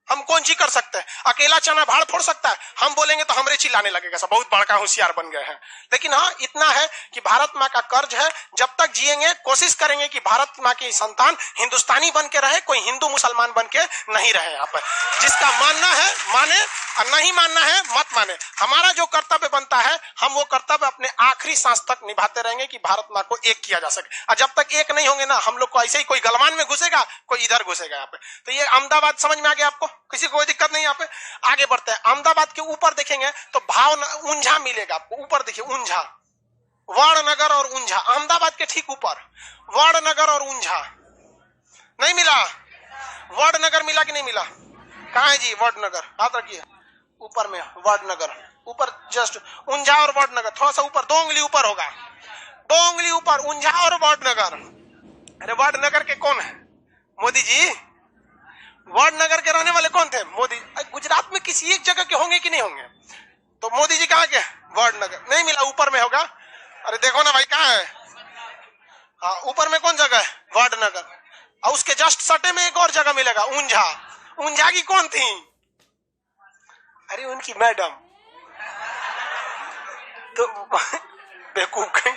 हम कौन सी कर सकते हैं? अकेला चना भाड़ फोड़ सकता है? हम बोलेंगे तो हमरे चिल्लाने लगेगा, सब बहुत बड़का होशियार बन गए हैं। लेकिन हाँ इतना है कि भारत माँ का कर्ज है, जब तक जिएंगे कोशिश करेंगे कि भारत माँ की संतान हिंदुस्तानी बन के रहे, कोई हिंदू मुसलमान बन के नहीं रहे। यहाँ पर जिसका मानना है माने और नहीं मानना है मत माने। हमारा जो कर्तव्य बनता है, हम वो कर्तव्य अपने आखिरी सांस तक निभाते रहेंगे कि भारत माँ को एक किया जा सके। और जब तक एक नहीं होंगे ना, हम लोग को ऐसे ही कोई गलवान में घुसेगा, कोई इधर घुसेगा। यहाँ पे तो ये अहमदाबाद समझ में आ गया आपको, किसी को कोई दिक्कत नहीं। यहाँ पे आगे बढ़ते हैं। अहमदाबाद के ऊपर देखेंगे तो भाव ऊंझा मिलेगा आपको। ऊपर देखिए ऊंझा, वड़नगर और ऊंझा, अहमदाबाद के ठीक ऊपर वड़नगर और ऊंझा। नहीं मिला? वड़नगर मिला कि नहीं मिला? कहाँ है जी वड़नगर? हाथ रखिए ऊपर में, वड़नगर ऊपर, जस्ट ऊंझा और वड़नगर थोड़ा सा ऊपर, 2 उंगली ऊपर होगा, 2 उंगली ऊपर, ऊंझा और वड़नगर। अरे वड़नगर के कौन है? मोदी जी। वड़नगर के रहने वाले कौन थे? मोदी। गुजरात में किसी एक जगह के होंगे कि नहीं होंगे? तो मोदी जी कहाँ के? वड़नगर। नहीं मिला, ऊपर में होगा। अरे देखो ना भाई कहाँ है? हाँ ऊपर में कौन जगह है? वड़नगर। और उसके जस्ट सटे में एक और जगह मिलेगा, ऊंझा। ऊंझा की कौन थी? अरे उनकी मैडम। तो बेवकूफ कहीं,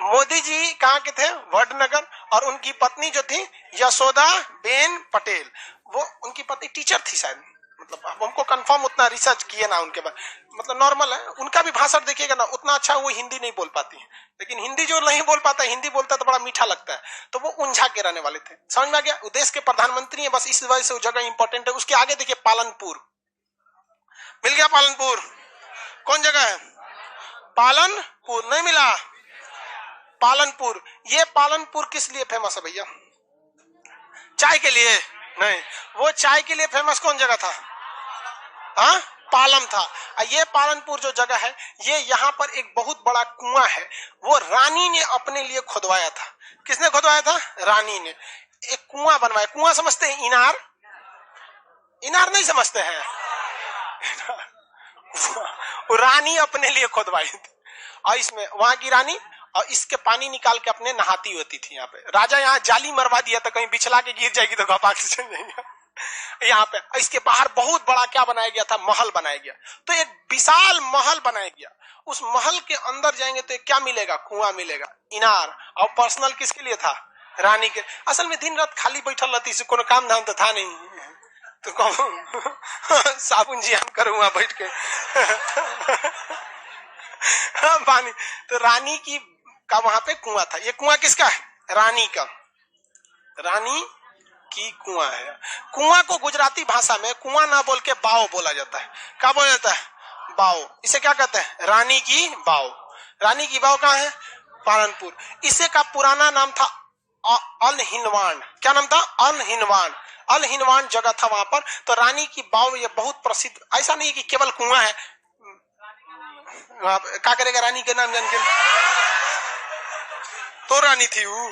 मोदी जी कहाँ के थे? वडनगर। और उनकी पत्नी जो थी यशोदा बेन पटेल, वो उनकी पत्नी टीचर थी शायद, मतलब अब हमको कंफर्म उतना रिसर्च किए ना उनके बाद, मतलब नॉर्मल है। उनका भी भाषण देखिएगा ना, उतना अच्छा वो हिंदी नहीं बोल पाती है, लेकिन हिंदी जो नहीं बोल पाता है, हिंदी बोलता है तो बड़ा मीठा लगता है। तो वो उंझा के रहने वाले थे, समझ में आ गया? देश के प्रधानमंत्री है, बस इस वजह से वो जगह इंपॉर्टेंट है। उसके आगे देखिए पालनपुर, मिल गया पालनपुर। कौन जगह है? पालनपुर। नहीं मिला? पालनपुर। ये पालनपुर किस लिए फेमस है भैया? चाय के लिए? नहीं, वो चाय के लिए फेमस कौन जगह था? हाँ, पालम था। ये पालनपुर जो जगह है, ये यहाँ पर एक बहुत बड़ा कुआं है, वो रानी ने अपने लिए खुदवाया था। किसने खुदवाया था? रानी ने। एक कुआं बनवाया। कुआं समझते हैं? इनार। इनार नहीं समझते हैं? वो रानी अपने लिए खुदवाई थी, और इसमें वहां की रानी, और इसके पानी निकाल के अपने नहाती होती थी। यहाँ पे राजा यहाँ जाली मरवा दिया था, कहीं बिछला के गिर जाएगी तो घपाक से चल जाएगी। यहाँ पे इसके बाहर बहुत बड़ा क्या बनाया गया था? महल बनाया गया। तो एक विशाल महल बनाया गया। उस महल के अंदर जाएंगे तो क्या मिलेगा? कुआं मिलेगा, इनार। और पर्सनल किसके लिए था? रानी के। असल में दिन रात खाली बैठल रहती, से कोनो काम धाम तो था नहीं, तो कहूँ साबुन जियान करूँ वहां बैठ के पानी। तो रानी की का वहां पे कुआं था। ये कुआं किसका है? रानी का। रानी की कुआं है। कुआं को गुजराती भाषा में कुआं ना बोल के बाव बोला जाता है। क्या बोला जाता है? बाव। इसे क्या कहते हैं? रानी की बाव। रानी की बाव कहाँ है? पालनपुर। इसे का पुराना नाम था अल हिनवान। क्या नाम था? अल हिनवान। अल हिनवान जगह था वहां पर। तो रानी की बाव ये बहुत प्रसिद्ध, ऐसा नहीं कि केवल कुआं है। क्या करेगा रानी के नाम जान के? तो रानी थी वो।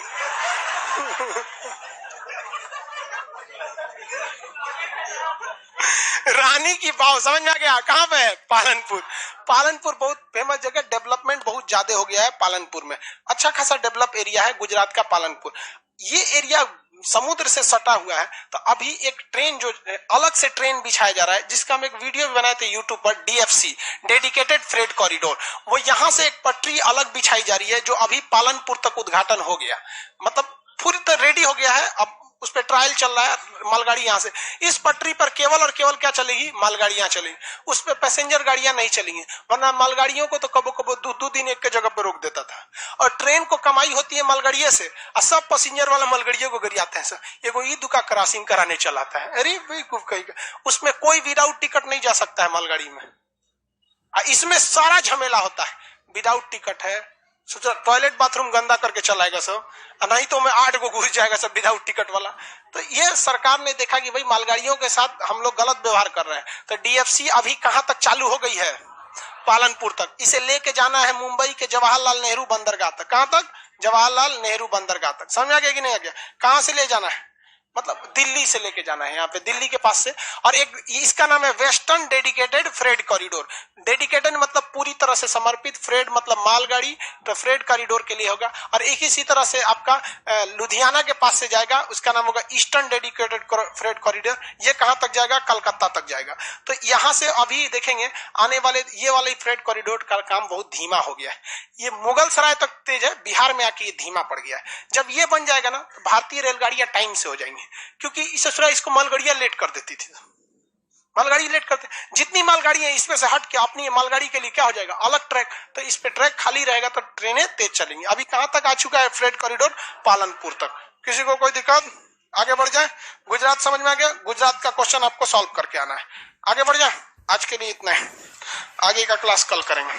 रानी की बाव समझ में आ गया? कहाँ पे है? पालनपुर। पालनपुर बहुत फेमस जगह, डेवलपमेंट बहुत ज्यादा हो गया है पालनपुर में। अच्छा खासा डेवलप एरिया है गुजरात का पालनपुर। ये एरिया समुद्र से सटा हुआ है। तो अभी एक ट्रेन जो अलग से ट्रेन बिछाया जा रहा है, जिसका हम एक वीडियो भी बनाए थे यूट्यूब पर, DFC डेडिकेटेड फ्रेट कॉरिडोर। वो यहाँ से एक पटरी अलग बिछाई जा रही है, जो अभी पालनपुर तक उद्घाटन हो गया, मतलब पूरी तरह रेडी हो गया है। अब उस पर ट्रायल चल रहा है। मालगाड़ी यहाँ से इस पटरी पर केवल और केवल क्या चलेगी? मालगाड़ियां चलेंगी। उस पर पैसेंजर गाड़ियां नहीं चलेंगी, वरना मालगाड़ियों को तो कबो कबो 2-2 दिन एक के जगह पर रोक देता था। और ट्रेन को कमाई होती है मालगाड़ियों से, और सब पैसेंजर वाला मालगाड़ियों को गरियाते हैं। सर एगो ईद का क्रॉसिंग कराने चलाता है। अरे भाई, उसमें कोई विदाउट टिकट नहीं जा सकता है मालगाड़ी में। इसमें सारा झमेला होता है। विदाउट टिकट है, सोचा टॉयलेट बाथरूम गंदा करके चलाएगा सब, नहीं तो मैं 8 को घुस जाएगा सब विदाउट टिकट वाला। तो ये सरकार ने देखा कि भाई मालगाड़ियों के साथ हम लोग गलत व्यवहार कर रहे हैं। तो DFC अभी कहां तक चालू हो गई है? पालनपुर तक। इसे लेके जाना है मुंबई के जवाहरलाल नेहरू बंदरगाह तक। कहां तक? जवाहरलाल नेहरू बंदरगाह तक। समझ आ गया कि नहीं आ गया? कहां से ले जाना है? मतलब दिल्ली से लेके जाना है, यहाँ पे दिल्ली के पास से। और एक इसका नाम है western dedicated freight corridor. Dedicated मतलब पूरी तरह से समर्पित, फ्रेट मतलब मालगाड़ी, तो फ्रेट कॉरिडोर के लिए होगा। और एक इसी तरह से आपका लुधियाना के पास से जाएगा, उसका नाम होगा ईस्टर्न डेडिकेटेड फ्रेट कॉरिडोर। ये कहां तक जाएगा? कलकत्ता तक जाएगा। तो यहाँ से अभी देखेंगे आने वाले ये वाले फ्रेट कॉरिडोर का काम बहुत धीमा हो गया है। ये मुगल सराय तक तेज है, बिहार में आके ये धीमा पड़ गया है। जब ये बन जाएगा ना, तो भारतीय रेलगाड़ियां टाइम से हो जाएंगी, क्योंकि इसको मालगाड़ियां लेट कर देती थी। मालगाड़ी लेट करते, जितनी मालगाड़ी है इसमें से हट के अपनी मालगाड़ी के लिए क्या हो जाएगा? अलग ट्रैक। तो इस पे ट्रैक खाली रहेगा तो ट्रेनें तेज चलेंगी। अभी कहां तक आ चुका है फ्रेट कॉरिडोर? पालनपुर तक। किसी को कोई दिक्कत? आगे बढ़ जाए। गुजरात समझ में आ गया? गुजरात का क्वेश्चन आपको सॉल्व करके आना है। आगे बढ़ जाए। आज के लिए इतना है, आगे का क्लास कल करेंगे।